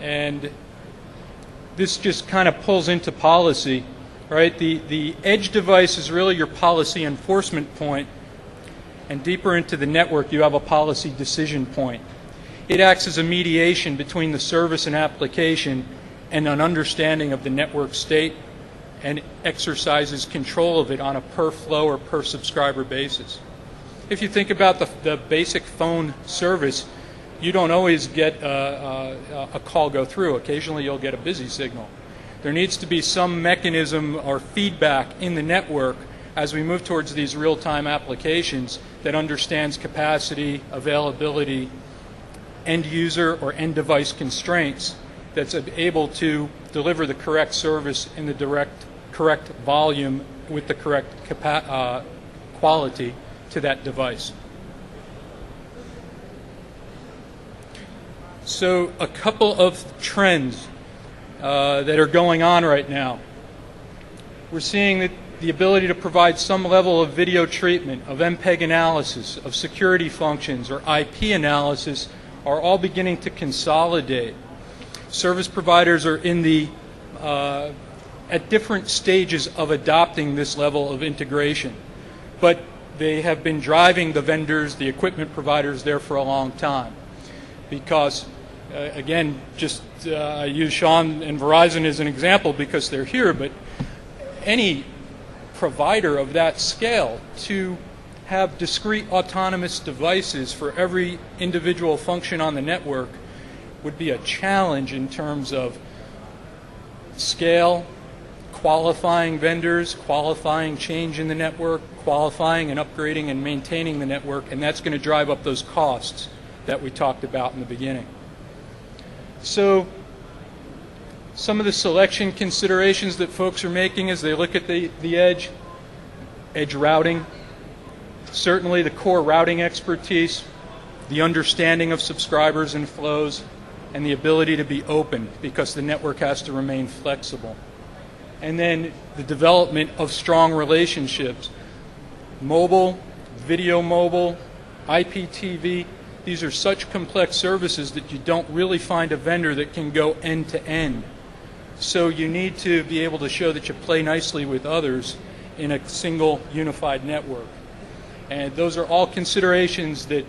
And this just kind of pulls into policy, right? The edge device is really your policy enforcement point, and deeper into the network you have a policy decision point. It acts as a mediation between the service and application and an understanding of the network state, and exercises control of it on a per flow or per subscriber basis. If you think about the basic phone service, you don't always get a call go through. Occasionally you'll get a busy signal. There needs to be some mechanism or feedback in the network as we move towards these real-time applications that understands capacity, availability, end user or end device constraints, that's able to deliver the correct service in the correct volume with the correct quality to that device. So a couple of trends that are going on right now. We're seeing that the ability to provide some level of video treatment, of MPEG analysis, of security functions, or IP analysis are all beginning to consolidate. Service providers are in the at different stages of adopting this level of integration, but they have been driving the vendors, the equipment providers there for a long time. Because, again, just I use Sean and Verizon as an example because they're here, but any provider of that scale to have discrete autonomous devices for every individual function on the network would be a challenge in terms of scale, qualifying vendors, qualifying change in the network, qualifying and upgrading and maintaining the network, and that's going to drive up those costs that we talked about in the beginning. So some of the selection considerations that folks are making as they look at the edge routing, certainly the core routing expertise, the understanding of subscribers and flows, and the ability to be open because the network has to remain flexible. And then the development of strong relationships. Mobile, video mobile, IPTV, these are such complex services that you don't really find a vendor that can go end to end. So you need to be able to show that you play nicely with others in a single unified network. And those are all considerations that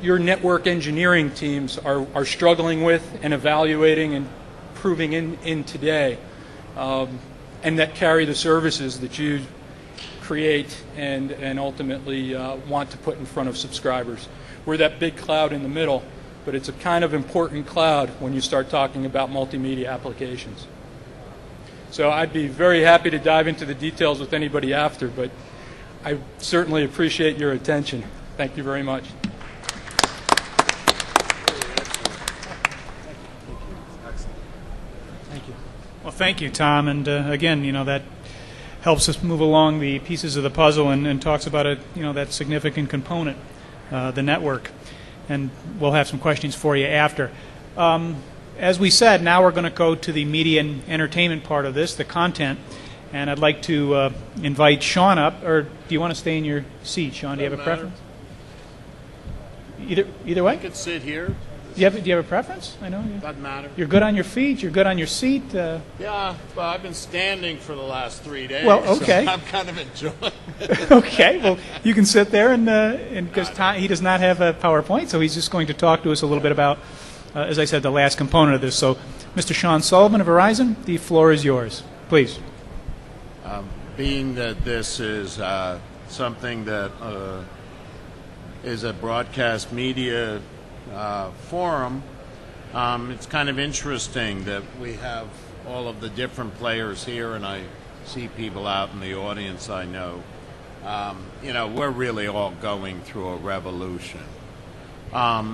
your network engineering teams are struggling with and evaluating and proving in today. and that carry the services that you create and ultimately want to put in front of subscribers. We're that big cloud in the middle, but it's a kind of important cloud when you start talking about multimedia applications. So I'd be very happy to dive into the details with anybody after, but I certainly appreciate your attention. Thank you very much. Thank you. Well, thank you, Tom. And again, that helps us move along the pieces of the puzzle and talks about that significant component, the network. And we'll have some questions for you after. As we said, now we're going to go to the media and entertainment part of this, the content. And I'd like to invite Sean up, or do you want to stay in your seat, Sean? Do you have a preference? Either way? I could sit here. Do you have a preference? I know. Doesn't matter. You're good on your feet. You're good on your seat. Yeah, well, I've been standing for the last 3 days. Well, okay. So I'm kind of enjoying it. Okay. Well, you can sit there, and because he does not have a PowerPoint, so he's just going to talk to us a little bit about, as I said, the last component of this. So, Mr. Sean Sullivan of Verizon, the floor is yours. Please. Being that this is something that is a broadcast media forum, it's kind of interesting that we have all of the different players here, and I see people out in the audience I know. We're really all going through a revolution. I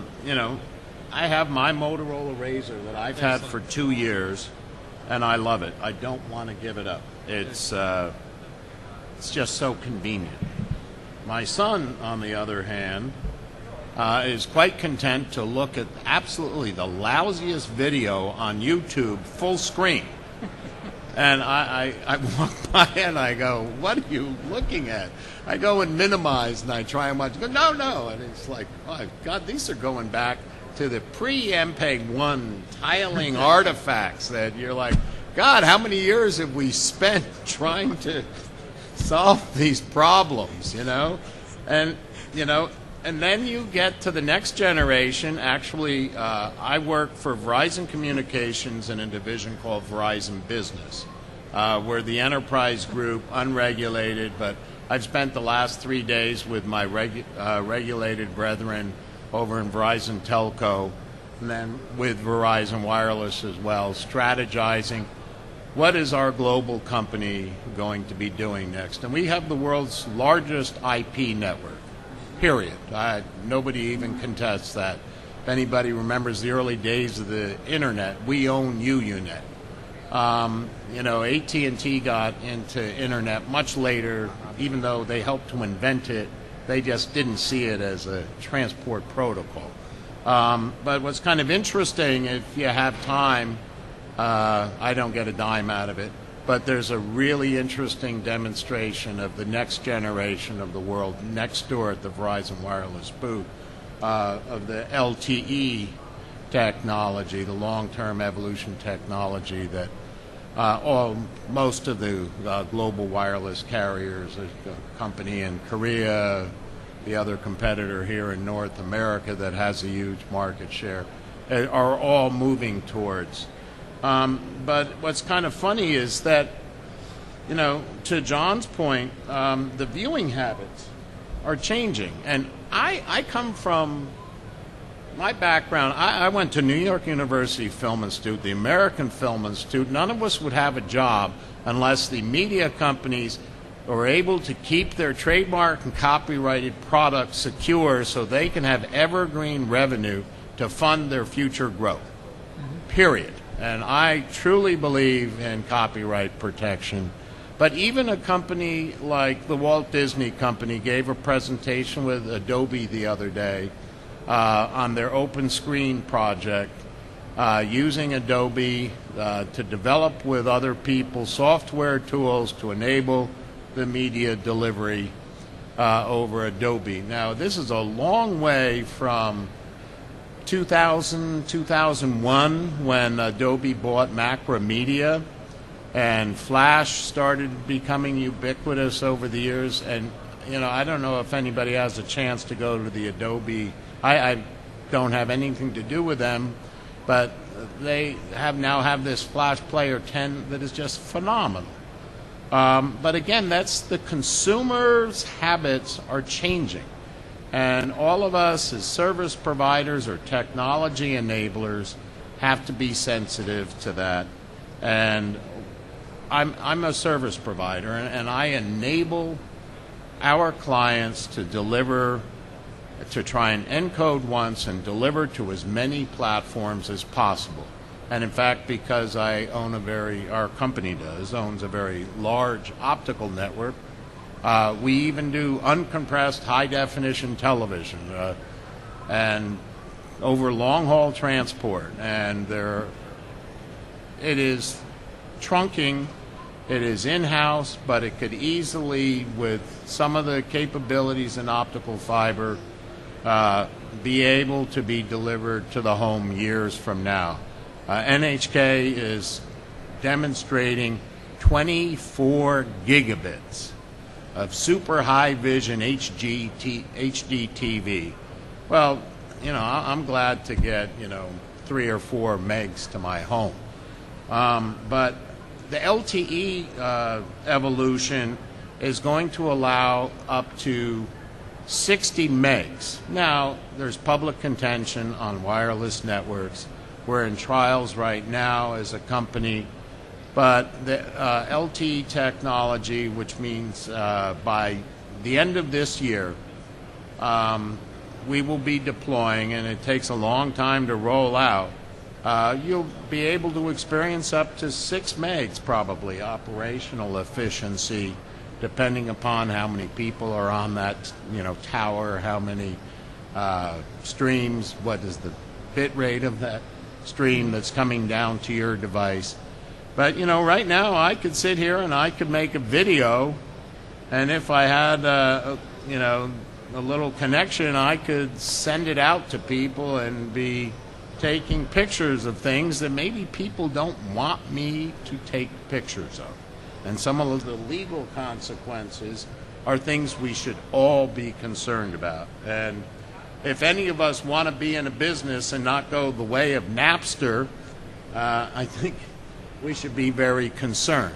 have my Motorola Razr that I've had for 2 years, and I love it. I don't want to give it up. It's just so convenient. My son, on the other hand, is quite content to look at absolutely the lousiest video on YouTube, full screen. And I walk by and I go, what are you looking at? I go and minimize and I try and watch. I go, no. And it's like, oh, God, these are going back to the pre-MPEG-1 tiling artifacts that you're like, God, how many years have we spent trying to solve these problems, And then you get to the next generation. Actually, I work for Verizon Communications in a division called Verizon Business. We're the enterprise group, unregulated, but I've spent the last 3 days with my regulated brethren over in Verizon Telco, and then with Verizon Wireless as well, strategizing what is our global company going to be doing next. And we have the world's largest IP network. Period. Nobody even contests that. If anybody remembers the early days of the internet, we own UUNet. AT&T got into internet much later, even though they helped to invent it. They just didn't see it as a transport protocol. But what's kind of interesting, if you have time, I don't get a dime out of it, but there's a really interesting demonstration of the next generation of the world next door at the Verizon Wireless booth, of the LTE technology, the long-term evolution technology that most of the global wireless carriers, a company in Korea, the other competitor here in North America that has a huge market share, are all moving towards. But what's kind of funny is that, to John's point, the viewing habits are changing. And I come from, my background, I went to New York University Film Institute, the American Film Institute. None of us would have a job unless the media companies are able to keep their trademark and copyrighted products secure so they can have evergreen revenue to fund their future growth. Period. And I truly believe in copyright protection. But even a company like the Walt Disney Company gave a presentation with Adobe the other day on their open screen project, using Adobe to develop with other people software tools to enable the media delivery over Adobe. Now, this is a long way from 2000, 2001, when Adobe bought Macromedia and Flash started becoming ubiquitous over the years. And, I don't know if anybody has a chance to go to the Adobe. I don't have anything to do with them, but they now have this Flash Player 10 that is just phenomenal. But again, that's the consumer's habits are changing. And all of us as service providers or technology enablers have to be sensitive to that. And I'm a service provider, and I enable our clients to deliver, to try and encode once and deliver to as many platforms as possible. And in fact, because I own our company owns a very large optical network, we even do uncompressed high-definition television and over long-haul transport. And it is trunking, it is in-house, but it could easily, with some of the capabilities in optical fiber, be able to be delivered to the home years from now. NHK is demonstrating 24 gigabits of super high vision HD TV. Well, I'm glad to get 3 or 4 megs to my home. But the LTE evolution is going to allow up to 60 megs. Now, there's public contention on wireless networks. We're in trials right now as a company. But the LTE technology, which means by the end of this year, we will be deploying, and it takes a long time to roll out. You'll be able to experience up to 6 megs probably operational efficiency, depending upon how many people are on that tower, how many streams, what is the bit rate of that stream that's coming down to your device. But right now I could sit here and I could make a video, and if I had a little connection, I could send it out to people and be taking pictures of things that maybe people don't want me to take pictures of. And some of the legal consequences are things we should all be concerned about. And if any of us want to be in a business and not go the way of Napster, I think we should be very concerned.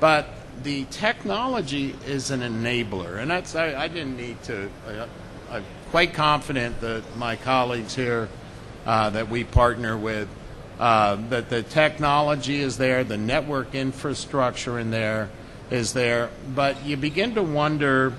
But the technology is an enabler, and that's I didn't need to. I'm quite confident that my colleagues here that we partner with, that the technology is there, the network infrastructure in there is there, but you begin to wonder,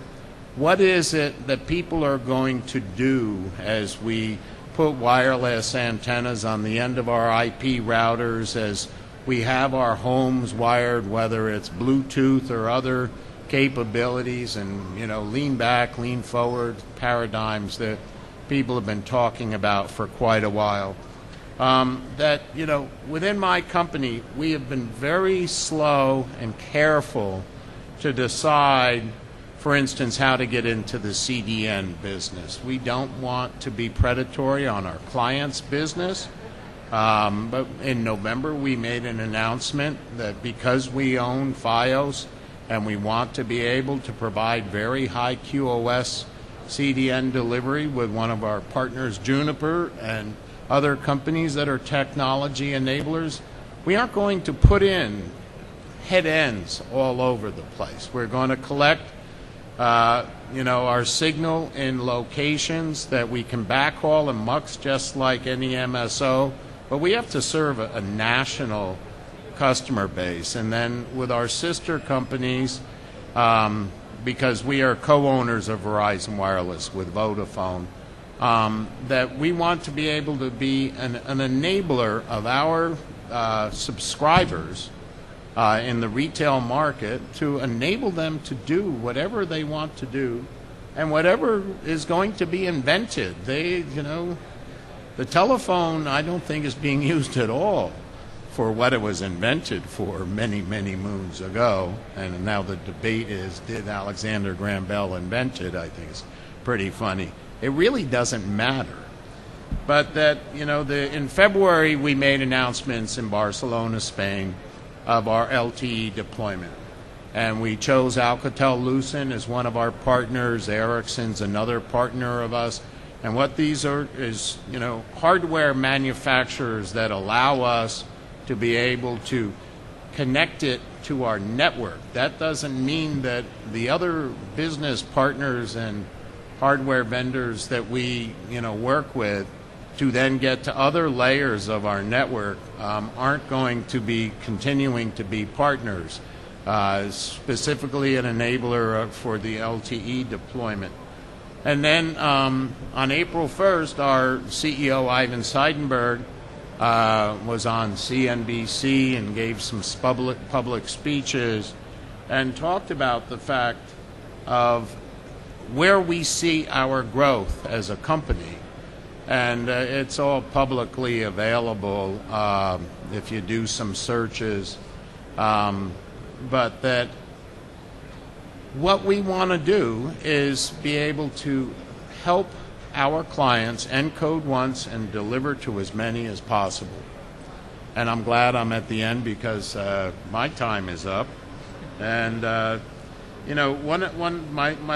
what is it that people are going to do as we put wireless antennas on the end of our IP routers, as we have our homes wired, whether it's Bluetooth or other capabilities, and lean back, lean forward paradigms that people have been talking about for quite a while. That within my company, we have been very slow and careful to decide, for instance, how to get into the CDN business. We don't want to be predatory on our clients' business. But in November, we made an announcement that because we own Fios and we want to be able to provide very high QoS CDN delivery with one of our partners, Juniper, and other companies that are technology enablers, we aren't going to put in head ends all over the place. We're going to collect our signal in locations that we can backhaul and mux just like any MSO, but we have to serve a national customer base. And then with our sister companies, because we are co-owners of Verizon Wireless with Vodafone, that we want to be able to be an enabler of our subscribers in the retail market, to enable them to do whatever they want to do and whatever is going to be invented. The telephone, I don't think, is being used at all for what it was invented for many, many moons ago. And now the debate is, did Alexander Graham Bell invent it? I think it's pretty funny. It really doesn't matter. But that, in February we made announcements in Barcelona, Spain, of our LTE deployment. And we chose Alcatel-Lucent as one of our partners. Ericsson's another partner of us. And what these are is, hardware manufacturers that allow us to be able to connect it to our network. That doesn't mean that the other business partners and hardware vendors that we work with to then get to other layers of our network aren't going to be continuing to be partners, specifically an enabler for the LTE deployment. And then on April 1st, our CEO, Ivan Seidenberg, was on CNBC and gave some public speeches and talked about the fact of where we see our growth as a company. And it's all publicly available if you do some searches. But that what we want to do is be able to help our clients encode once and deliver to as many as possible. And I'm glad I'm at the end because my time is up. And my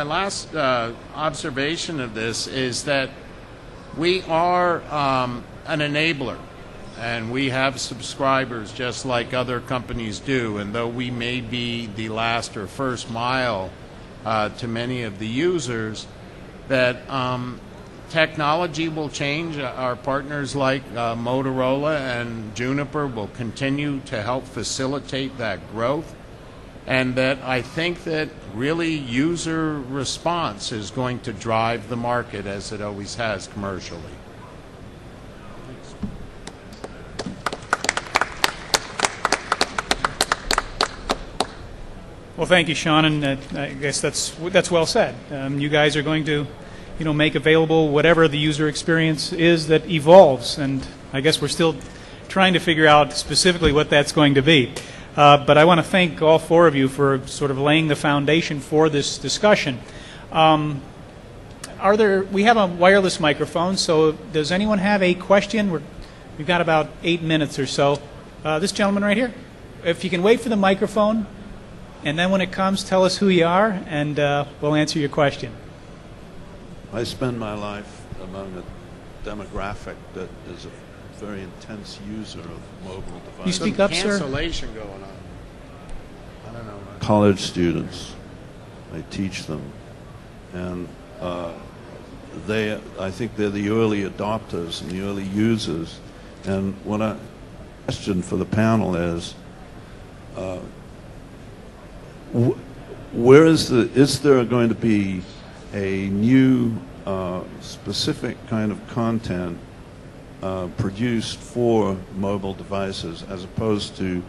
last observation of this is that we are an enabler, and we have subscribers just like other companies do. And though we may be the last or first mile to many of the users, that technology will change. Our partners like Motorola and Juniper will continue to help facilitate that growth. And that I think that really user response is going to drive the market as it always has commercially. Well, thank you, Sean, and I guess that's well said. You guys are going to, make available whatever the user experience is that evolves, and I guess we're still trying to figure out specifically what that's going to be. But I want to thank all four of you for sort of laying the foundation for this discussion. We have a wireless microphone, so does anyone have a question? We've got about 8 minutes or so. This gentleman right here, if you can wait for the microphone, and then when it comes, tell us who you are, and we'll answer your question. I spend my life among a demographic that is a very intense user of mobile devices. You speak up, sir? Cancellation going on. I don't know. College students, I teach them, and I think they're the early adopters and the early users. And what I question for the panel is, is there going to be a new specific kind of content produced for mobile devices as opposed to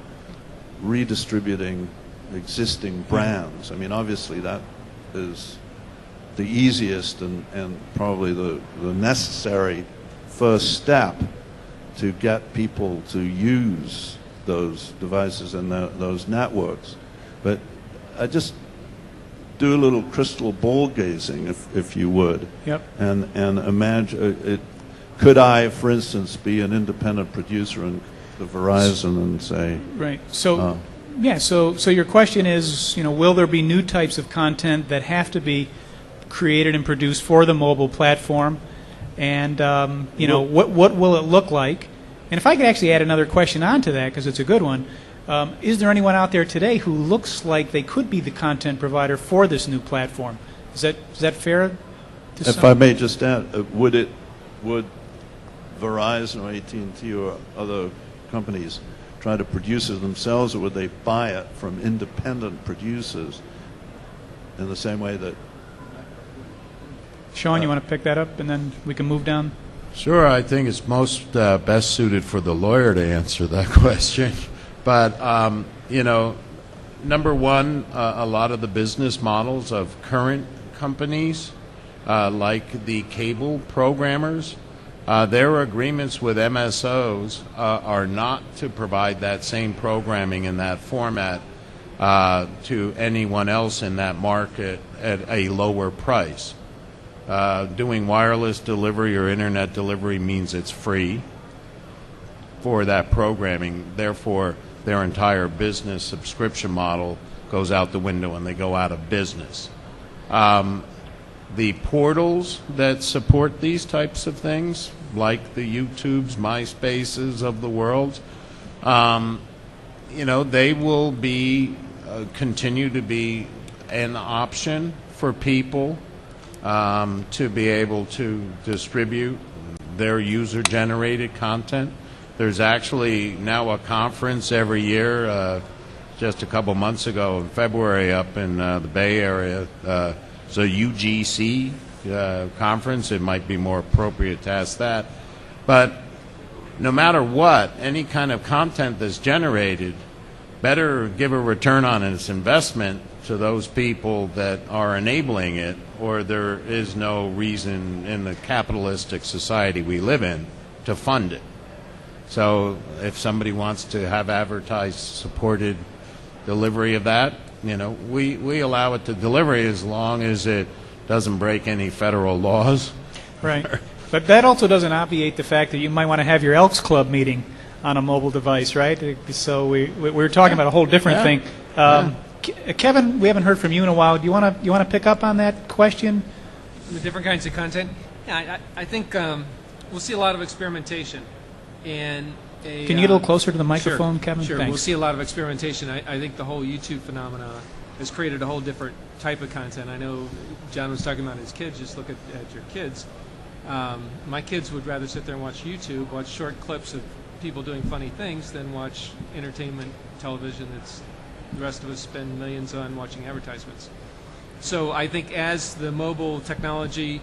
redistributing existing brands? I mean, obviously that is the easiest and probably the necessary first step to get people to use those devices and those networks. But I just do a little crystal ball gazing, if you would. Yep. And imagine it. Could I, for instance, be an independent producer in the Verizon and say... Right. So, so your question is, will there be new types of content that have to be created and produced for the mobile platform? And, what will it look like? And if I could actually add another question onto that, because it's a good one, is there anyone out there today who looks like they could be the content provider for this new platform? Is that fair? If I may just add, would Verizon or AT&T or other companies try to produce it themselves, or would they buy it from independent producers in the same way that... Sean, you want to pick that up, and then we can move down? Sure. I think it's most best suited for the lawyer to answer that question. But, number one, a lot of the business models of current companies, like the cable programmers, their agreements with MSOs are not to provide that same programming in that format to anyone else in that market at a lower price. Doing wireless delivery or internet delivery means it's free for that programming. Therefore, their entire business subscription model goes out the window and they go out of business. The portals that support these types of things, like the YouTubes, MySpaces of the world, they will be continue to be an option for people to be able to distribute their user-generated content. There's actually now a conference every year. Just a couple months ago in February up in the Bay Area, it's a UGC conference. It might be more appropriate to ask that. But no matter what, any kind of content that's generated better give a return on its investment to those people that are enabling it, or there is no reason in the capitalistic society we live in to fund it. So if somebody wants to have advertised supported delivery of that, we allow it to deliver as long as it doesn't break any federal laws. Right. But that also doesn't obviate the fact that you might want to have your Elks Club meeting on a mobile device, right? So we're talking about a whole different thing. Kevin, we haven't heard from you in a while. Do you want to pick up on that question? The different kinds of content? Yeah, I think we'll see a lot of experimentation. And can you get a little closer to the microphone, sure, Kevin? Sure, Thanks. we'll see a lot of experimentation. I think the whole YouTube phenomena has created a whole different type of content. I know John was talking about his kids. Just look at your kids. My kids would rather sit there and watch YouTube, watch short clips of people doing funny things, than watch entertainment television that's the rest of us spend millions on watching advertisements. So I think as the mobile technology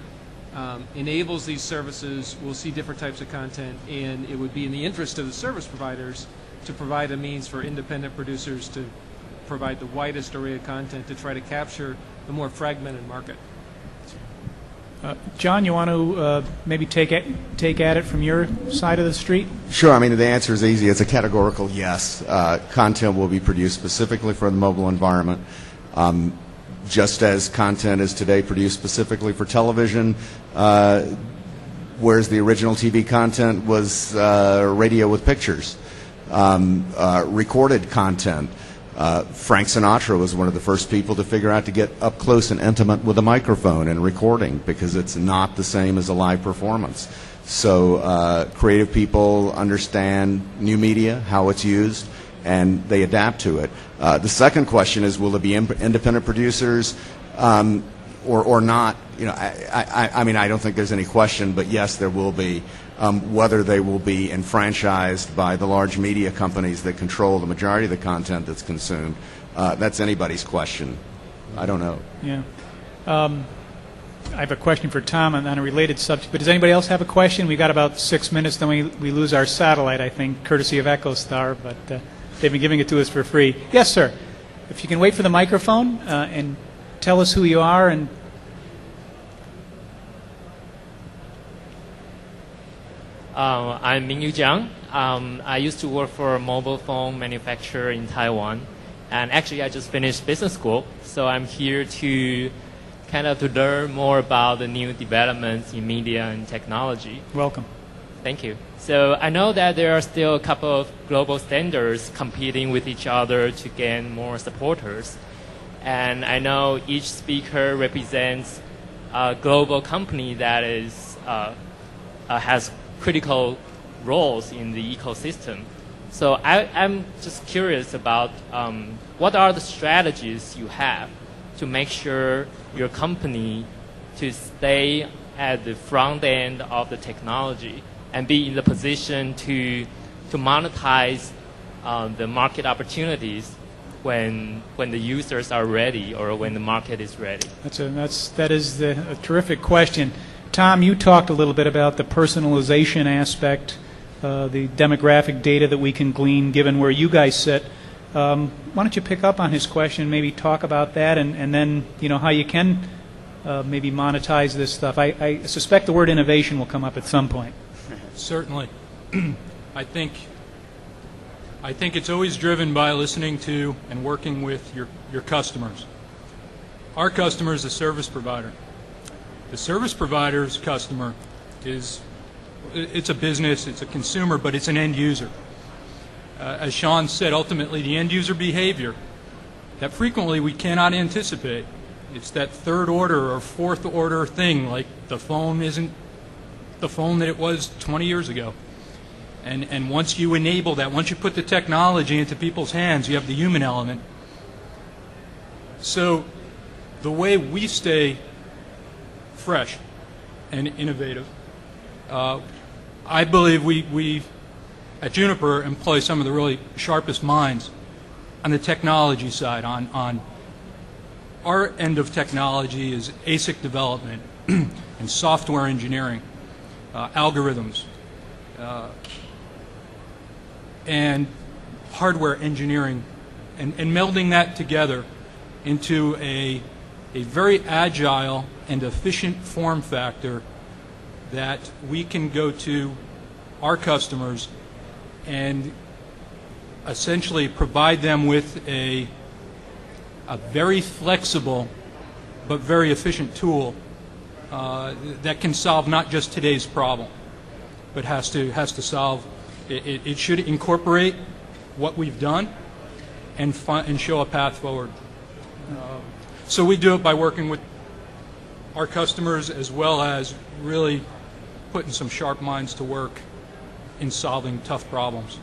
enables these services, we'll see different types of content, and it would be in the interest of the service providers to provide a means for independent producers to provide the widest array of content to try to capture the more fragmented market. John, you want to maybe take at it from your side of the street? Sure. I mean, the answer is easy. It's a categorical yes. Content will be produced specifically for the mobile environment. Just as content is today produced specifically for television, whereas the original TV content was radio with pictures, recorded content. Frank Sinatra was one of the first people to figure out to get up close and intimate with a microphone and recording, because it's not the same as a live performance. So creative people understand new media, how it's used, and they adapt to it. The second question is, will there be independent producers or not? I mean, I don't think there's any question, but yes, there will be. Whether they will be enfranchised by the large media companies that control the majority of the content that's consumed, that's anybody's question. I don't know. Yeah. I have a question for Tom on a related subject, but does anybody else have a question? We've got about 6 minutes, then we lose our satellite, I think, courtesy of EchoStar, but they've been giving it to us for free. Yes, sir. If you can wait for the microphone and tell us who you are and... I'm Mingyu Jiang. I used to work for a mobile phone manufacturer in Taiwan, and actually I just finished business school, so I'm here to to learn more about the new developments in media and technology. Welcome. Thank you. So I know that there are still a couple of global standards competing with each other to gain more supporters, and I know each speaker represents a global company that is has critical roles in the ecosystem. So I'm just curious about what are the strategies you have to make sure your company to stay at the front end of the technology and be in the position to monetize the market opportunities when the users are ready or when the market is ready. That is a terrific question. Tom, you talked a little bit about the personalization aspect, the demographic data that we can glean given where you guys sit. Why don't you pick up on his question, maybe talk about that, and then how you can maybe monetize this stuff. I suspect the word innovation will come up at some point. Certainly. I think it's always driven by listening to and working with your customers. Our customer is a service provider. The service provider's customer it's a business, it's a consumer, but it's an end user. As Sean said, ultimately the end user behavior that frequently we cannot anticipate. It's that third order or fourth order thing, like the phone isn't the phone that it was 20 years ago. And once you enable that, once you put the technology into people's hands, you have the human element. So the way we stay fresh and innovative, I believe we at Juniper employ some of the really sharpest minds on the technology side. On our end of technology is ASIC development and software engineering, algorithms, and hardware engineering, and melding that together into a very agile and efficient form factor that we can go to our customers and essentially provide them with a very flexible but very efficient tool that can solve not just today's problem, but has to solve. It should incorporate what we've done and show a path forward. So we do it by working with our customers as well as really putting some sharp minds to work in solving tough problems.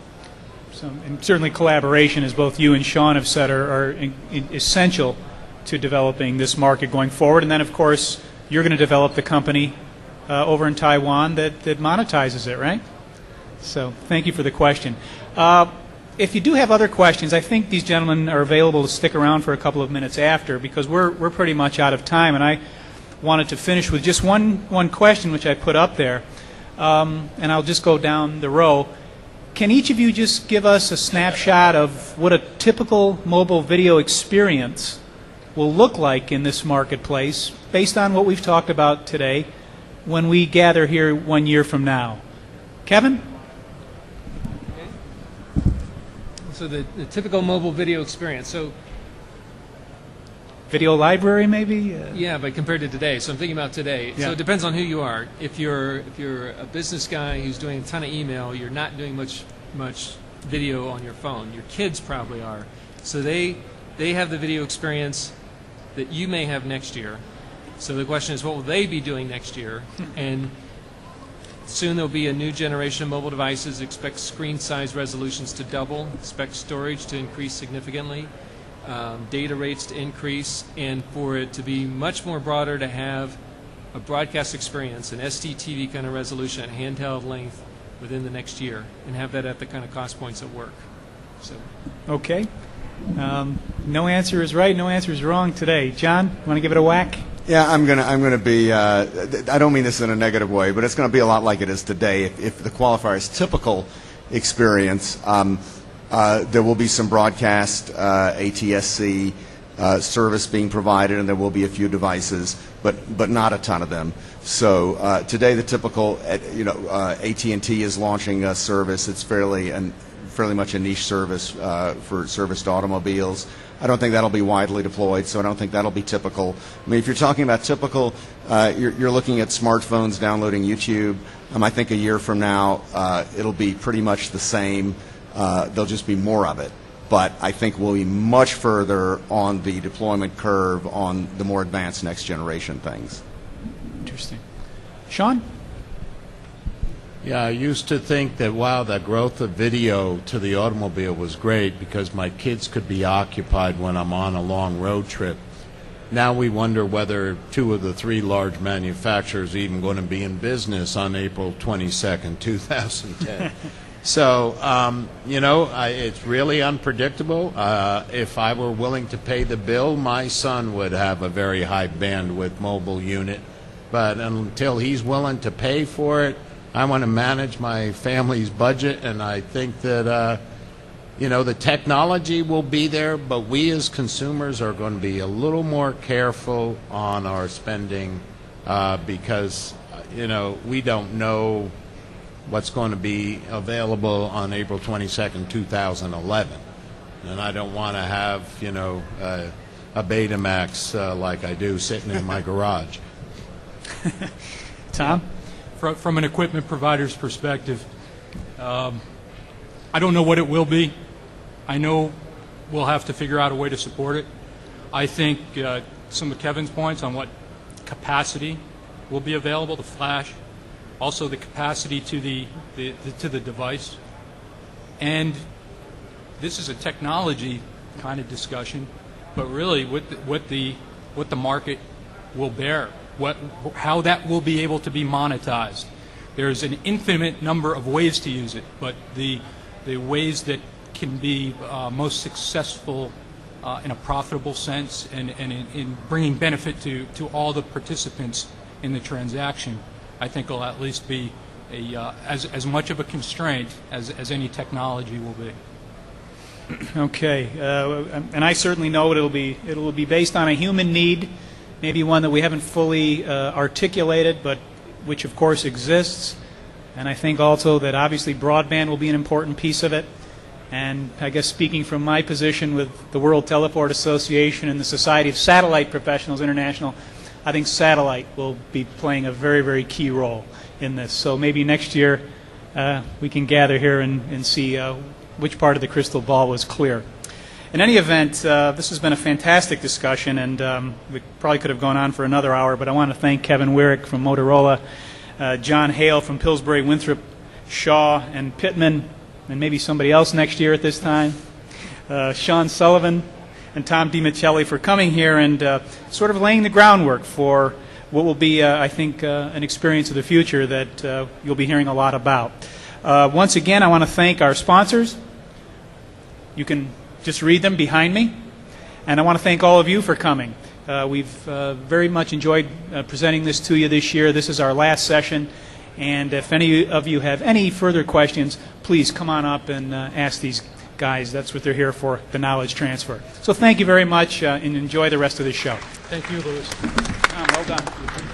So, and certainly collaboration, as both you and Sean have said, are essential to developing this market going forward. And then, of course, you're going to develop the company over in Taiwan that monetizes it, right? So thank you for the question. If you do have other questions, I think these gentlemen are available to stick around for a couple of minutes after, because we're pretty much out of time. And I wanted to finish with just one question, which I put up there. And I'll just go down the row. Can each of you just give us a snapshot of what a typical mobile video experience will look like in this marketplace based on what we've talked about today when we gather here 1 year from now? Kevin? So the typical mobile video experience. So video library, maybe? Yeah, but compared to today. So I'm thinking about today. Yeah. So it depends on who you are. If you're a business guy who's doing a ton of email, you're not doing much video on your phone. Your kids probably are. So they have the video experience that you may have next year. So the question is, what will they be doing next year? And soon there'll be a new generation of mobile devices. Expect screen size resolutions to double. Expect storage to increase significantly. Data rates to increase, and for it to be much more broader, to have a broadcast experience, an SDTV kind of resolution at handheld length within the next year, and have that at the kind of cost points that work. So. Okay. No answer is right, no answer is wrong today. John, you want to give it a whack? Yeah, I'm gonna be. I don't mean this in a negative way, but it's going to be a lot like it is today. If the qualifier is typical experience. There will be some broadcast ATSC service being provided, and there will be a few devices, but not a ton of them. So today, the typical, AT&T is launching a service. It's fairly much a niche service for service to automobiles. I don't think that'll be widely deployed, so I don't think that'll be typical. I mean, if you're talking about typical, you're looking at smartphones downloading YouTube. I think a year from now, it'll be pretty much the same. There'll just be more of it. But I think we'll be much further on the deployment curve on the more advanced next generation things. Interesting. Sean? Yeah, I used to think that, wow, the growth of video to the automobile was great because my kids could be occupied when I'm on a long road trip. Now we wonder whether 2 of the 3 large manufacturers are even going to be in business on April 22nd, 2010. So, it's really unpredictable. If I were willing to pay the bill, my son would have a very high bandwidth mobile unit. But until he's willing to pay for it, I want to manage my family's budget. And I think that, the technology will be there, but we as consumers are going to be a little more careful on our spending because, we don't know what's going to be available on April 22nd, 2011. And I don't want to have, a Betamax like I do sitting in my garage. Tom? From an equipment provider's perspective, I don't know what it will be. I know we'll have to figure out a way to support it. I think some of Kevin's points on what capacity will be available, the flash, also the capacity to the device. And this is a technology kind of discussion, but really what the market will bear, how that will be able to be monetized. There's an infinite number of ways to use it, but the ways that can be most successful in a profitable sense and in bringing benefit to all the participants in the transaction, I think will at least be as much of a constraint as any technology will be. Okay, and I certainly know it will be based on a human need, maybe one that we haven't fully articulated, but which of course exists. And I think also that obviously broadband will be an important piece of it. And I guess speaking from my position with the World Teleport Association and the Society of Satellite Professionals International, I think satellite will be playing a very, very key role in this. So maybe next year we can gather here and see which part of the crystal ball was clear. In any event, this has been a fantastic discussion, and we probably could have gone on for another hour, but I want to thank Kevin Wirick from Motorola, John Hale from Pillsbury, Winthrop, Shaw, and Pittman, and maybe somebody else next year at this time, Sean Sullivan, and Tom DiMicelli for coming here and sort of laying the groundwork for what will be, I think, an experience of the future that you'll be hearing a lot about. Once again, I want to thank our sponsors. You can just read them behind me. And I want to thank all of you for coming. We've very much enjoyed presenting this to you this year. This is our last session. And if any of you have any further questions, please come on up and ask these guys. That's what they're here for, the knowledge transfer. So thank you very much, and enjoy the rest of the show. Thank you, Louis. Well done.